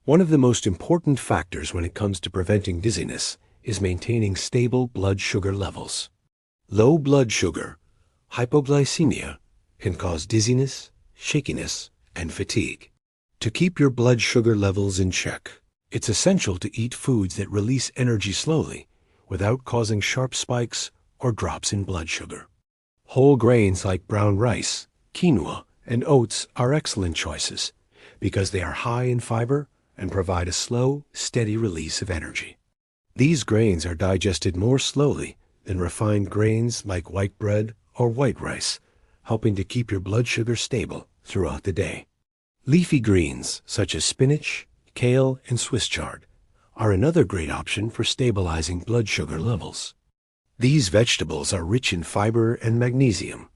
S1: One of the most important factors when it comes to preventing dizziness is maintaining stable blood sugar levels. Low blood sugar, hypoglycemia, can cause dizziness, shakiness, and fatigue. To keep your blood sugar levels in check, it's essential to eat foods that release energy slowly without causing sharp spikes or drops in blood sugar. Whole grains like brown rice, quinoa, and oats are excellent choices because they are high in fiber and provide a slow, steady release of energy. These grains are digested more slowly than refined grains like white bread or white rice, helping to keep your blood sugar stable throughout the day. Leafy greens such as spinach, kale, and Swiss chard are another great option for stabilizing blood sugar levels. These vegetables are rich in fiber and magnesium,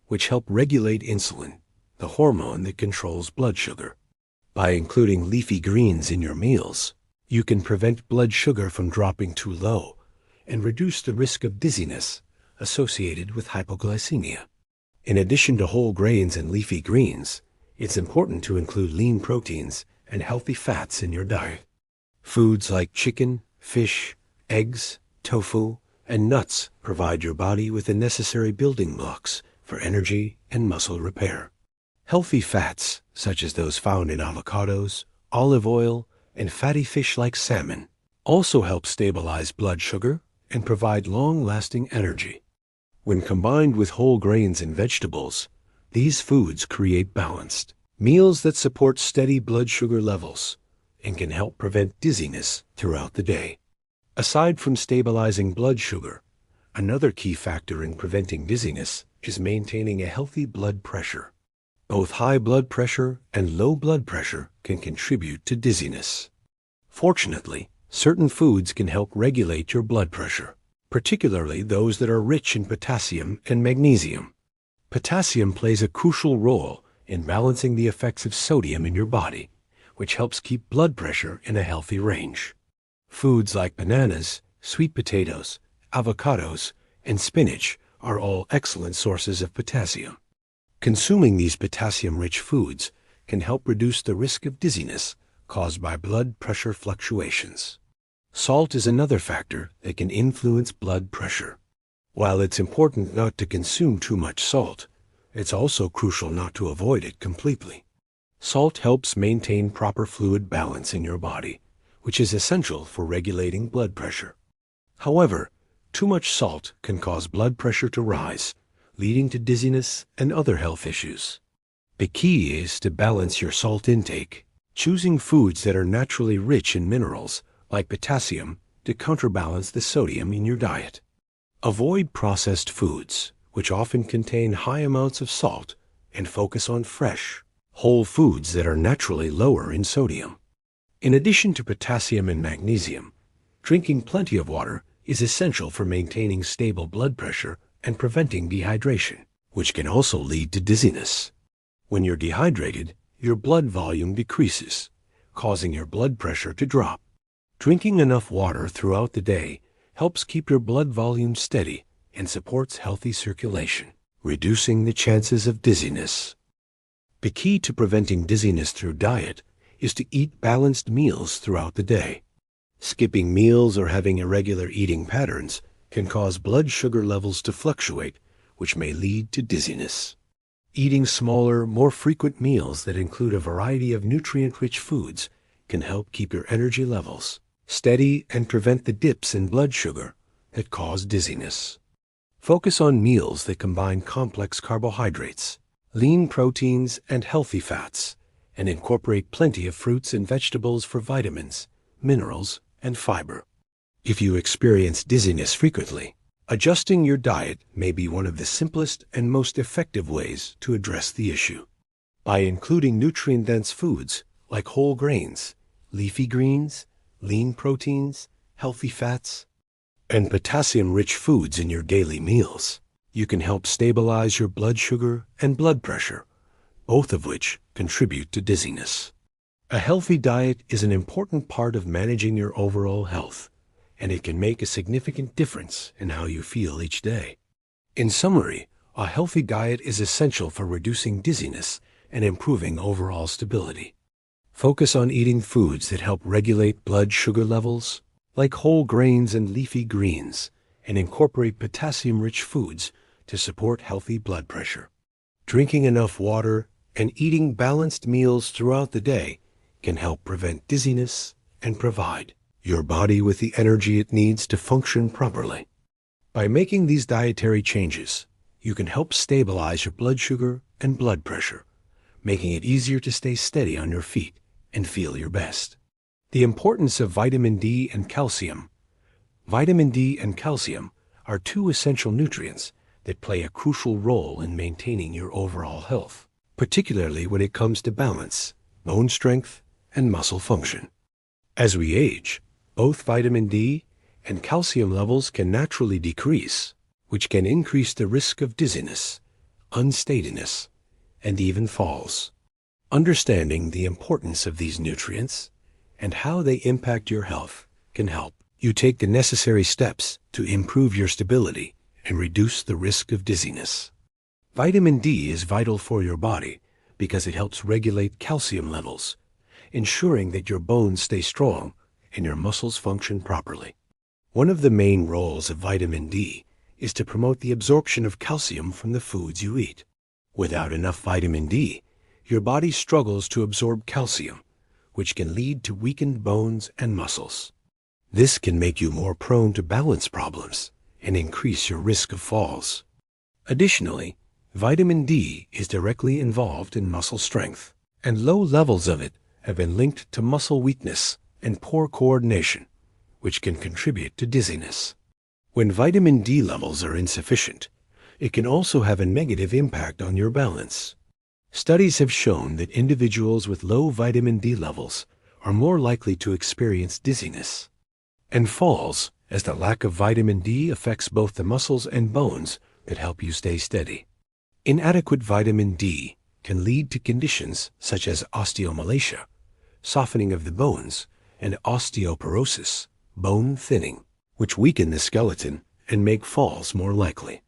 S1: which help regulate insulin, the hormone that controls blood sugar. By including leafy greens in your meals, you can prevent blood sugar from dropping too low and reduce the risk of dizziness associated with hypoglycemia. In addition to whole grains and leafy greens, it's important to include lean proteins and healthy fats in your diet. Foods like chicken, fish, eggs, tofu, and nuts provide your body with the necessary building blocks for energy and muscle repair. Healthy fats, such as those found in avocados, olive oil, and fatty fish like salmon, also help stabilize blood sugar and provide long-lasting energy. When combined with whole grains and vegetables, these foods create balanced meals that support steady blood sugar levels and can help prevent dizziness throughout the day. Aside from stabilizing blood sugar, another key factor in preventing dizziness is maintaining a healthy blood pressure. Both high blood pressure and low blood pressure can contribute to dizziness. Fortunately, certain foods can help regulate your blood pressure, particularly those that are rich in potassium and magnesium. Potassium plays a crucial role in balancing the effects of sodium in your body, which helps keep blood pressure in a healthy range. Foods like bananas, sweet potatoes, avocados, and spinach are all excellent sources of potassium. Consuming these potassium-rich foods can help reduce the risk of dizziness caused by blood pressure fluctuations. Salt is another factor that can influence blood pressure. While it's important not to consume too much salt, it's also crucial not to avoid it completely. Salt helps maintain proper fluid balance in your body, which is essential for regulating blood pressure. However, too much salt can cause blood pressure to rise, leading to dizziness and other health issues. The key is to balance your salt intake, choosing foods that are naturally rich in minerals, like potassium, to counterbalance the sodium in your diet. Avoid processed foods, which often contain high amounts of salt, and focus on fresh, whole foods that are naturally lower in sodium. In addition to potassium and magnesium, drinking plenty of water is essential for maintaining stable blood pressure and preventing dehydration, which can also lead to dizziness. When you're dehydrated, your blood volume decreases, causing your blood pressure to drop. Drinking enough water throughout the day helps keep your blood volume steady and supports healthy circulation, reducing the chances of dizziness. The key to preventing dizziness through diet is to eat balanced meals throughout the day. Skipping meals or having irregular eating patterns can cause blood sugar levels to fluctuate, which may lead to dizziness. Eating smaller, more frequent meals that include a variety of nutrient-rich foods can help keep your energy levels steady and prevent the dips in blood sugar that cause dizziness. Focus on meals that combine complex carbohydrates, lean proteins, and healthy fats, and incorporate plenty of fruits and vegetables for vitamins, minerals, and fiber. If you experience dizziness frequently, adjusting your diet may be one of the simplest and most effective ways to address the issue. By including nutrient-dense foods like whole grains, leafy greens, lean proteins, healthy fats, and potassium-rich foods in your daily meals, you can help stabilize your blood sugar and blood pressure, both of which contribute to dizziness. A healthy diet is an important part of managing your overall health, and it can make a significant difference in how you feel each day. In summary, a healthy diet is essential for reducing dizziness and improving overall stability. Focus on eating foods that help regulate blood sugar levels, like whole grains and leafy greens, and incorporate potassium-rich foods to support healthy blood pressure. Drinking enough water and eating balanced meals throughout the day can help prevent dizziness and provide your body with the energy it needs to function properly. By making these dietary changes, you can help stabilize your blood sugar and blood pressure, making it easier to stay steady on your feet and feel your best. The importance of vitamin D and calcium. Vitamin D and calcium are two essential nutrients that play a crucial role in maintaining your overall health, particularly when it comes to balance, bone strength, and muscle function. As we age, both vitamin D and calcium levels can naturally decrease, which can increase the risk of dizziness, unsteadiness, and even falls. Understanding the importance of these nutrients and how they impact your health can help you take the necessary steps to improve your stability and reduce the risk of dizziness. Vitamin D is vital for your body because it helps regulate calcium levels, ensuring that your bones stay strong and your muscles function properly. One of the main roles of vitamin D is to promote the absorption of calcium from the foods you eat. Without enough vitamin D, your body struggles to absorb calcium, which can lead to weakened bones and muscles. This can make you more prone to balance problems and increase your risk of falls. Additionally, vitamin D is directly involved in muscle strength, and low levels of it have been linked to muscle weakness and poor coordination, which can contribute to dizziness. When vitamin D levels are insufficient, it can also have a negative impact on your balance. Studies have shown that individuals with low vitamin D levels are more likely to experience dizziness and falls, as the lack of vitamin D affects both the muscles and bones that help you stay steady. Inadequate vitamin D can lead to conditions such as osteomalacia, softening of the bones, and osteoporosis, bone thinning, which weaken the skeleton and make falls more likely.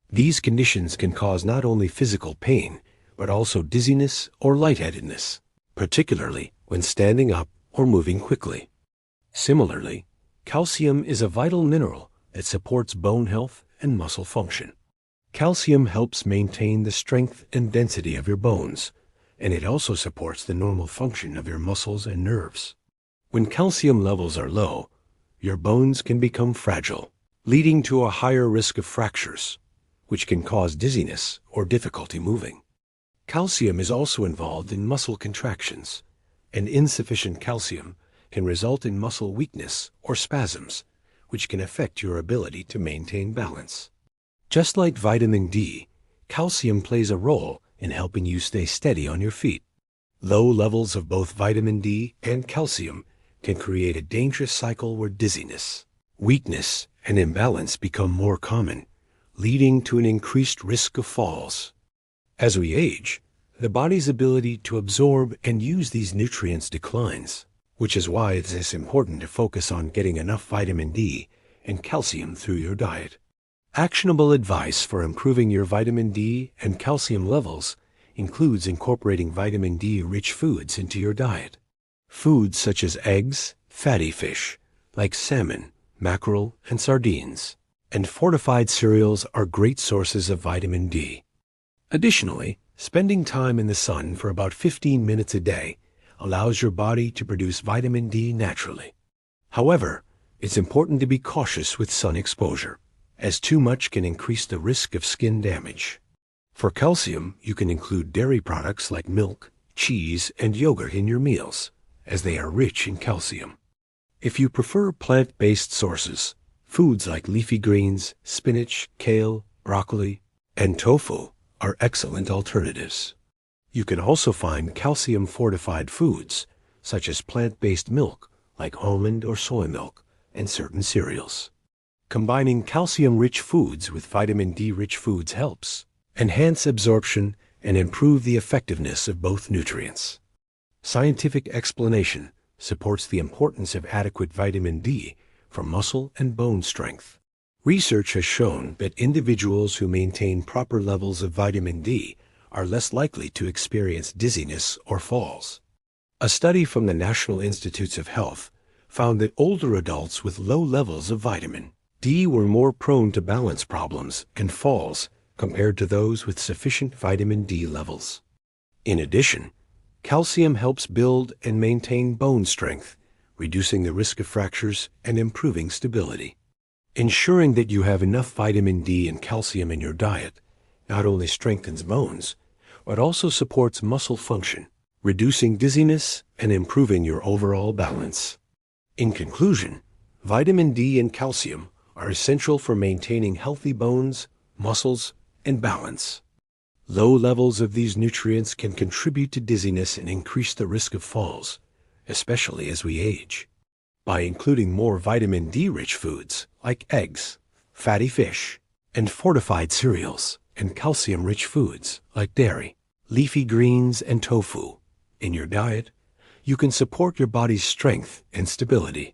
S1: These conditions can cause not only physical pain, but also dizziness or lightheadedness, particularly when standing up or moving quickly. Similarly, calcium is a vital mineral that supports bone health and muscle function. Calcium helps maintain the strength and density of your bones, and it also supports the normal function of your muscles and nerves. When calcium levels are low, your bones can become fragile, leading to a higher risk of fractures, which can cause dizziness or difficulty moving. Calcium is also involved in muscle contractions, and insufficient calcium can result in muscle weakness or spasms, which can affect your ability to maintain balance. Just like vitamin D, calcium plays a role in helping you stay steady on your feet. Low levels of both vitamin D and calcium can create a dangerous cycle where dizziness, weakness, and imbalance become more common, leading to an increased risk of falls. As we age, the body's ability to absorb and use these nutrients declines, which is why it is important to focus on getting enough vitamin D and calcium through your diet. Actionable advice for improving your vitamin D and calcium levels includes incorporating vitamin D-rich foods into your diet. Foods such as eggs, fatty fish, like salmon, mackerel, and sardines, and fortified cereals are great sources of vitamin D. Additionally, spending time in the sun for about 15 minutes a day allows your body to produce vitamin D naturally. However, it's important to be cautious with sun exposure, as too much can increase the risk of skin damage. For calcium, you can include dairy products like milk, cheese, and yogurt in your meals, as they are rich in calcium. If you prefer plant-based sources, foods like leafy greens, spinach, kale, broccoli, and tofu are excellent alternatives. You can also find calcium-fortified foods, such as plant-based milk like almond or soy milk, and certain cereals. Combining calcium-rich foods with vitamin D-rich foods helps enhance absorption and improve the effectiveness of both nutrients. Scientific explanation supports the importance of adequate vitamin D for muscle and bone strength. Research has shown that individuals who maintain proper levels of vitamin D are less likely to experience dizziness or falls. A study from the National Institutes of Health found that older adults with low levels of vitamin D were more prone to balance problems and falls compared to those with sufficient vitamin D levels. In addition, calcium helps build and maintain bone strength, reducing the risk of fractures and improving stability. Ensuring that you have enough vitamin D and calcium in your diet not only strengthens bones, but also supports muscle function, reducing dizziness and improving your overall balance. In conclusion, vitamin D and calcium are essential for maintaining healthy bones, muscles, and balance. Low levels of these nutrients can contribute to dizziness and increase the risk of falls, especially as we age. By including more vitamin D-rich foods like eggs, fatty fish, and fortified cereals, and calcium-rich foods like dairy, leafy greens, and tofu in your diet, you can support your body's strength and stability.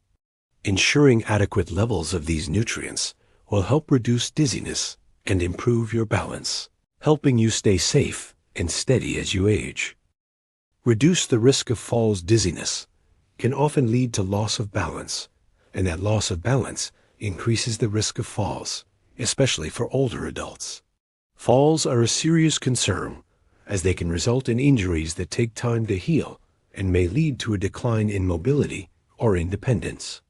S1: Ensuring adequate levels of these nutrients will help reduce dizziness and improve your balance, helping you stay safe and steady as you age. Reduce the risk of falls. Dizziness can often lead to loss of balance, and that loss of balance increases the risk of falls, especially for older adults. Falls are a serious concern as they can result in injuries that take time to heal and may lead to a decline in mobility or independence.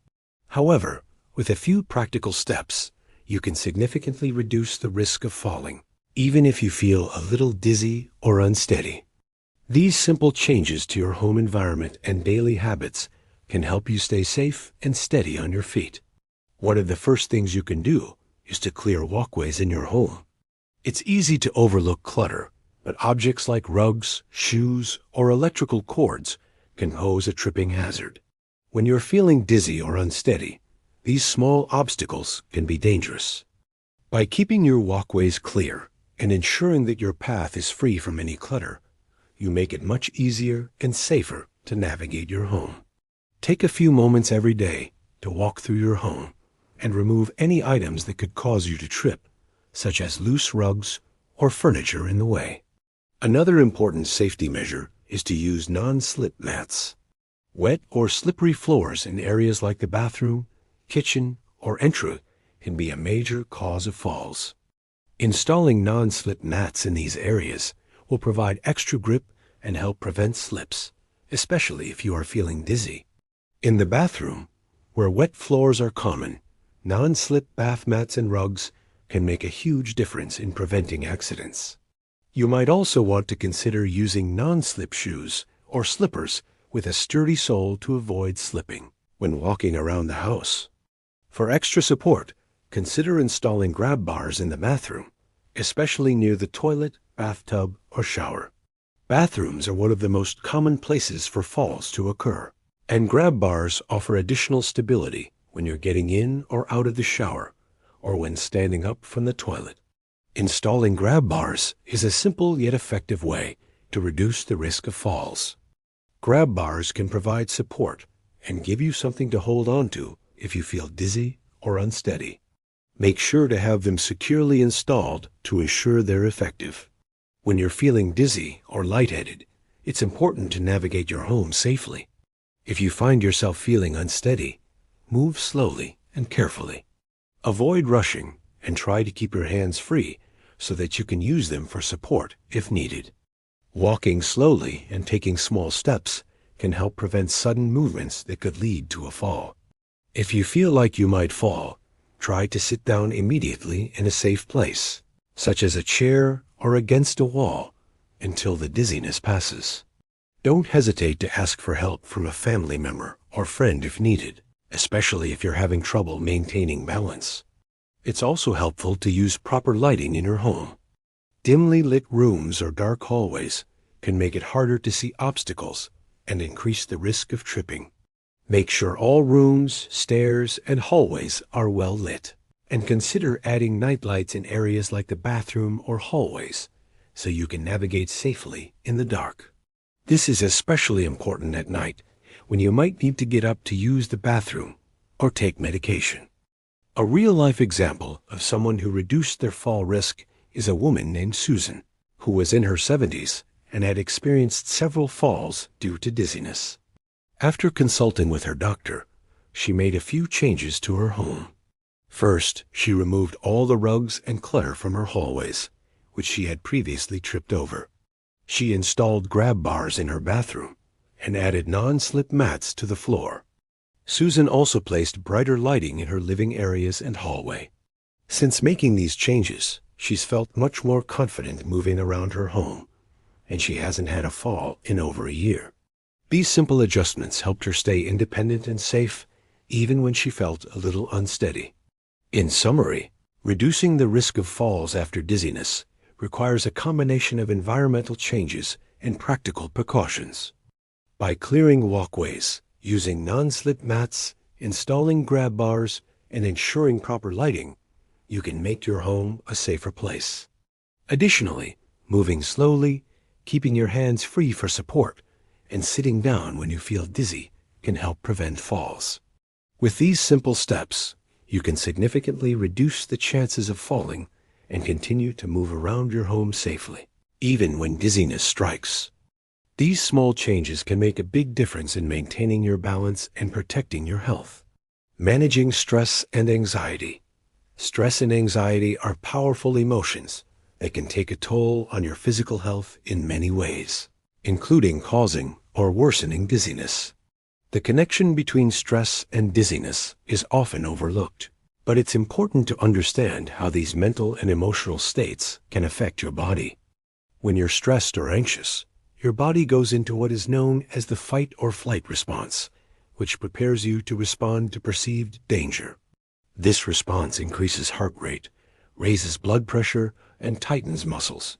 S1: However, with a few practical steps, you can significantly reduce the risk of falling, even if you feel a little dizzy or unsteady. These simple changes to your home environment and daily habits can help you stay safe and steady on your feet. One of the first things you can do is to clear walkways in your home. It's easy to overlook clutter, but objects like rugs, shoes, or electrical cords can pose a tripping hazard. When you're feeling dizzy or unsteady, these small obstacles can be dangerous. By keeping your walkways clear and ensuring that your path is free from any clutter, you make it much easier and safer to navigate your home. Take a few moments every day to walk through your home and remove any items that could cause you to trip, such as loose rugs or furniture in the way. Another important safety measure is to use non-slip mats. Wet or slippery floors in areas like the bathroom, kitchen, or entry can be a major cause of falls. Installing non-slip mats in these areas will provide extra grip and help prevent slips, especially if you are feeling dizzy. In the bathroom, where wet floors are common, non-slip bath mats and rugs can make a huge difference in preventing accidents. You might also want to consider using non-slip shoes or slippers with a sturdy sole to avoid slipping when walking around the house. For extra support, consider installing grab bars in the bathroom, especially near the toilet, bathtub, or shower. Bathrooms are one of the most common places for falls to occur, and grab bars offer additional stability when you're getting in or out of the shower, or when standing up from the toilet. Installing grab bars is a simple yet effective way to reduce the risk of falls. Grab bars can provide support and give you something to hold on to if you feel dizzy or unsteady. Make sure to have them securely installed to ensure they're effective. When you're feeling dizzy or lightheaded, it's important to navigate your home safely. If you find yourself feeling unsteady, move slowly and carefully. Avoid rushing and try to keep your hands free so that you can use them for support if needed. Walking slowly and taking small steps can help prevent sudden movements that could lead to a fall. If you feel like you might fall, try to sit down immediately in a safe place, such as a chair or against a wall, until the dizziness passes. Don't hesitate to ask for help from a family member or friend if needed, especially if you're having trouble maintaining balance. It's also helpful to use proper lighting in your home. Dimly lit rooms or dark hallways can make it harder to see obstacles and increase the risk of tripping. Make sure all rooms, stairs, and hallways are well lit, and consider adding nightlights in areas like the bathroom or hallways so you can navigate safely in the dark. This is especially important at night when you might need to get up to use the bathroom or take medication. A real-life example of someone who reduced their fall risk is a woman named Susan, who was in her 70s and had experienced several falls due to dizziness. After consulting with her doctor, she made a few changes to her home. First, she removed all the rugs and clutter from her hallways, which she had previously tripped over. She installed grab bars in her bathroom and added non-slip mats to the floor. Susan also placed brighter lighting in her living areas and hallway. Since making these changes, she's felt much more confident moving around her home, and she hasn't had a fall in over a year. These simple adjustments helped her stay independent and safe, even when she felt a little unsteady. In summary, reducing the risk of falls after dizziness requires a combination of environmental changes and practical precautions. By clearing walkways, using non-slip mats, installing grab bars, and ensuring proper lighting, you can make your home a safer place. Additionally, moving slowly, keeping your hands free for support, and sitting down when you feel dizzy can help prevent falls. With these simple steps, you can significantly reduce the chances of falling and continue to move around your home safely, even when dizziness strikes. These small changes can make a big difference in maintaining your balance and protecting your health. Managing stress and anxiety. Stress and anxiety are powerful emotions that can take a toll on your physical health in many ways, including causing or worsening dizziness. The connection between stress and dizziness is often overlooked, but it's important to understand how these mental and emotional states can affect your body. When you're stressed or anxious, your body goes into what is known as the fight or flight response, which prepares you to respond to perceived danger. This response increases heart rate, raises blood pressure, and tightens muscles,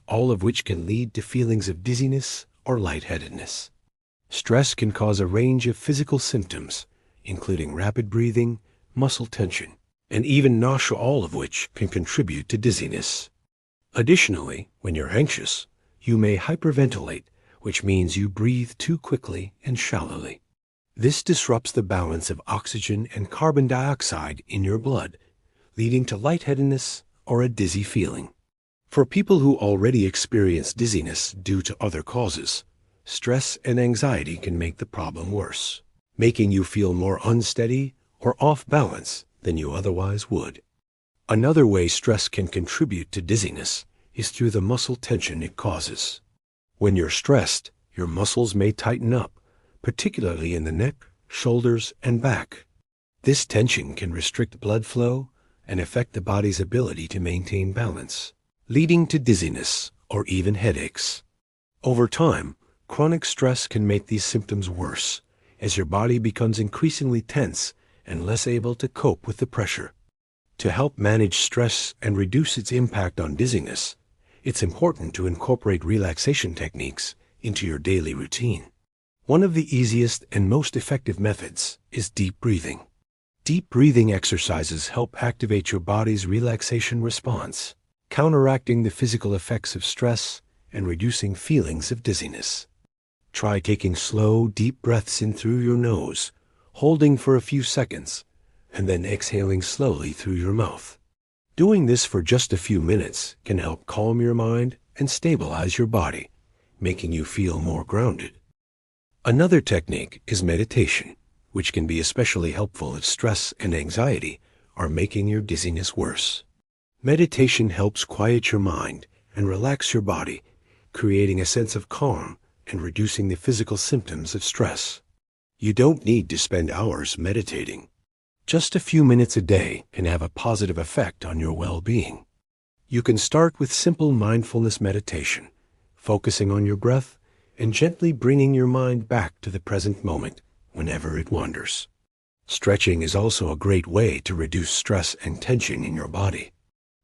S1: all of which can lead to feelings of dizziness or lightheadedness. Stress can cause a range of physical symptoms, including rapid breathing, muscle tension, and even nausea, all of which can contribute to dizziness. Additionally, when you're anxious, you may hyperventilate, which means you breathe too quickly and shallowly. This disrupts the balance of oxygen and carbon dioxide in your blood, leading to lightheadedness or a dizzy feeling. For people who already experience dizziness due to other causes, stress and anxiety can make the problem worse, making you feel more unsteady or off balance than you otherwise would. Another way stress can contribute to dizziness is through the muscle tension it causes. When you're stressed, your muscles may tighten up, particularly in the neck, shoulders, and back. This tension can restrict blood flow and affect the body's ability to maintain balance, leading to dizziness or even headaches. Over time, chronic stress can make these symptoms worse, as your body becomes increasingly tense and less able to cope with the pressure. To help manage stress and reduce its impact on dizziness, it's important to incorporate relaxation techniques into your daily routine. One of the easiest and most effective methods is deep breathing. Deep breathing exercises help activate your body's relaxation response, counteracting the physical effects of stress and reducing feelings of dizziness. Try taking slow, deep breaths in through your nose, holding for a few seconds, and then exhaling slowly through your mouth. Doing this for just a few minutes can help calm your mind and stabilize your body, making you feel more grounded. Another technique is meditation, which can be especially helpful if stress and anxiety are making your dizziness worse. Meditation helps quiet your mind and relax your body, creating a sense of calm and reducing the physical symptoms of stress. You don't need to spend hours meditating. Just a few minutes a day can have a positive effect on your well-being. You can start with simple mindfulness meditation, focusing on your breath and gently bringing your mind back to the present moment whenever it wanders. Stretching is also a great way to reduce stress and tension in your body.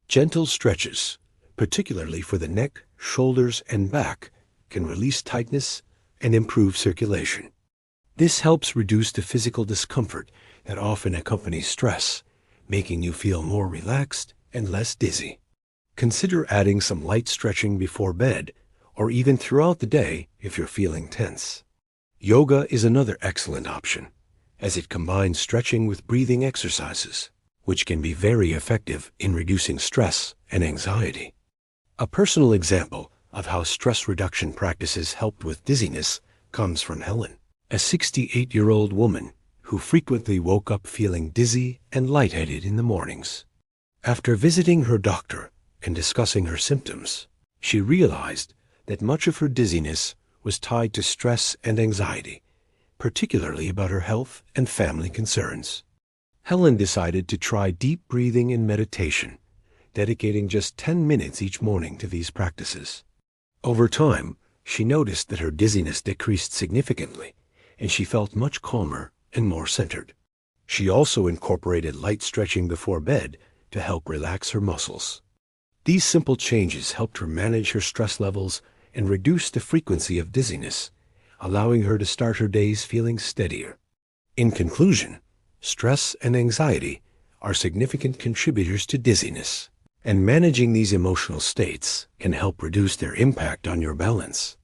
S1: Gentle stretches, particularly for the neck, shoulders, and back, can release tightness and improve circulation. This helps reduce the physical discomfort that often accompanies stress, making you feel more relaxed and less dizzy. Consider adding some light stretching before bed, or even throughout the day if you're feeling tense. Yoga is another excellent option, as it combines stretching with breathing exercises, which can be very effective in reducing stress and anxiety. A personal example of how stress reduction practices helped with dizziness comes from Helen, a 68-year-old woman who frequently woke up feeling dizzy and lightheaded in the mornings. After visiting her doctor and discussing her symptoms, she realized that much of her dizziness was tied to stress and anxiety, particularly about her health and family concerns. Helen decided to try deep breathing and meditation, dedicating just 10 minutes each morning to these practices. Over time, she noticed that her dizziness decreased significantly, and she felt much calmer and more centered. She also incorporated light stretching before bed to help relax her muscles. These simple changes helped her manage her stress levels and reduce the frequency of dizziness, allowing her to start her days feeling steadier. In conclusion, stress and anxiety are significant contributors to dizziness, and managing these emotional states can help reduce their impact on your balance.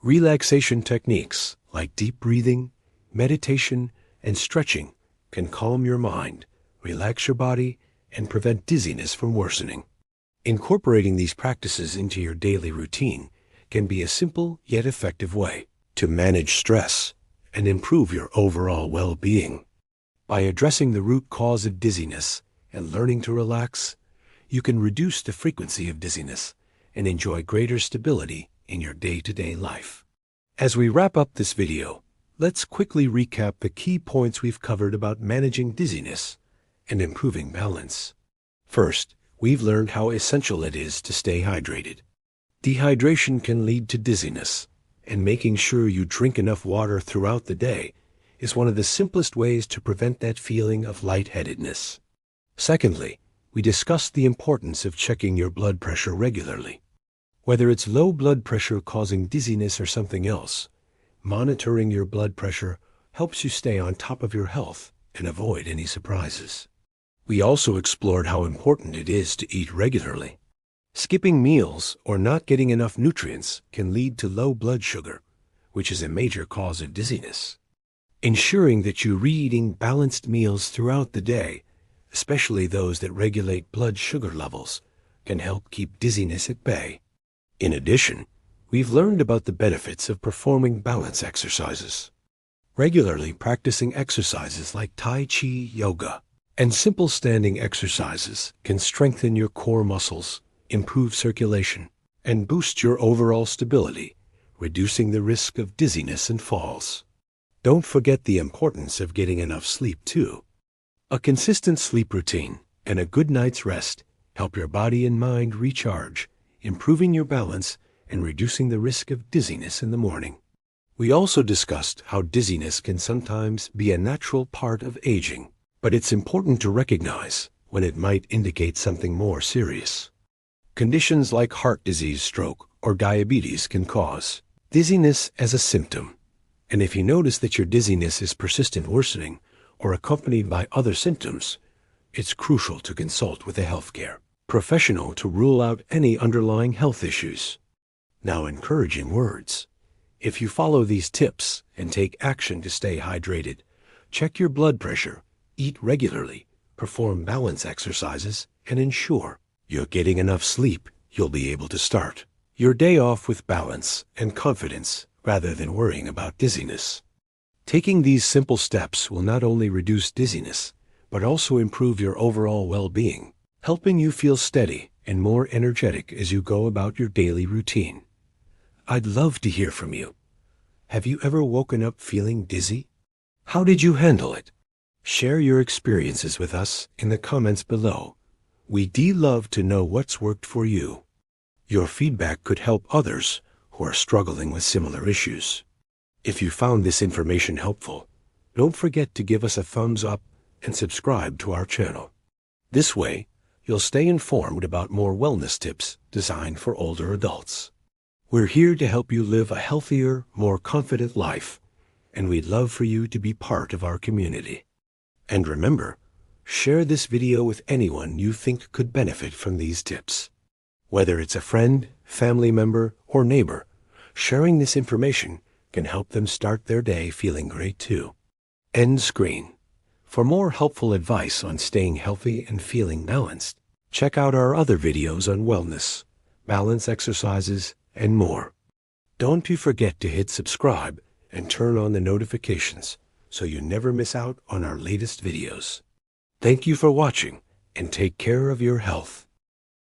S1: Relaxation techniques like deep breathing, meditation, and stretching can calm your mind, relax your body, and prevent dizziness from worsening. Incorporating these practices into your daily routine can be a simple yet effective way to manage stress and improve your overall well-being. By addressing the root cause of dizziness and learning to relax, you can reduce the frequency of dizziness and enjoy greater stability in your day-to-day life. As we wrap up this video, let's quickly recap the key points we've covered about managing dizziness and improving balance. First, we've learned how essential it is to stay hydrated. Dehydration can lead to dizziness, and making sure you drink enough water throughout the day is one of the simplest ways to prevent that feeling of lightheadedness. Secondly, we discussed the importance of checking your blood pressure regularly. Whether it's low blood pressure causing dizziness or something else, monitoring your blood pressure helps you stay on top of your health and avoid any surprises. We also explored how important it is to eat regularly. Skipping meals or not getting enough nutrients can lead to low blood sugar, which is a major cause of dizziness. Ensuring that you're eating balanced meals throughout the day, especially those that regulate blood sugar levels, can help keep dizziness at bay. In addition, we've learned about the benefits of performing balance exercises. Regularly practicing exercises like Tai Chi yoga and simple standing exercises can strengthen your core muscles, improve circulation, and boost your overall stability, reducing the risk of dizziness and falls. Don't forget the importance of getting enough sleep too. A consistent sleep routine and a good night's rest help your body and mind recharge, improving your balance and reducing the risk of dizziness in the morning. We also discussed how dizziness can sometimes be a natural part of aging, but it's important to recognize when it might indicate something more serious. Conditions like heart disease, stroke, or diabetes can cause dizziness as a symptom. And if you notice that your dizziness is persistent worsening or accompanied by other symptoms, it's crucial to consult with a healthcare professional to rule out any underlying health issues. Now, encouraging words. If you follow these tips and take action to stay hydrated, check your blood pressure, eat regularly, perform balance exercises, and ensure you're getting enough sleep, you'll be able to start your day off with balance and confidence rather than worrying about dizziness. Taking these simple steps will not only reduce dizziness, but also improve your overall well-being, helping you feel steady and more energetic as you go about your daily routine. I'd love to hear from you. Have you ever woken up feeling dizzy? How did you handle it? Share your experiences with us in the comments below. We'd love to know what's worked for you. Your feedback could help others who are struggling with similar issues. If you found this information helpful, don't forget to give us a thumbs up and subscribe to our channel. This way, you'll stay informed about more wellness tips designed for older adults. We're here to help you live a healthier, more confident life, and we'd love for you to be part of our community. And remember, share this video with anyone you think could benefit from these tips. Whether it's a friend, family member, or neighbor, sharing this information can help them start their day feeling great too. End screen. For more helpful advice on staying healthy and feeling balanced, check out our other videos on wellness, balance exercises, and more. Don't you forget to hit subscribe and turn on the notifications so you never miss out on our latest videos. Thank you for watching and take care of your health.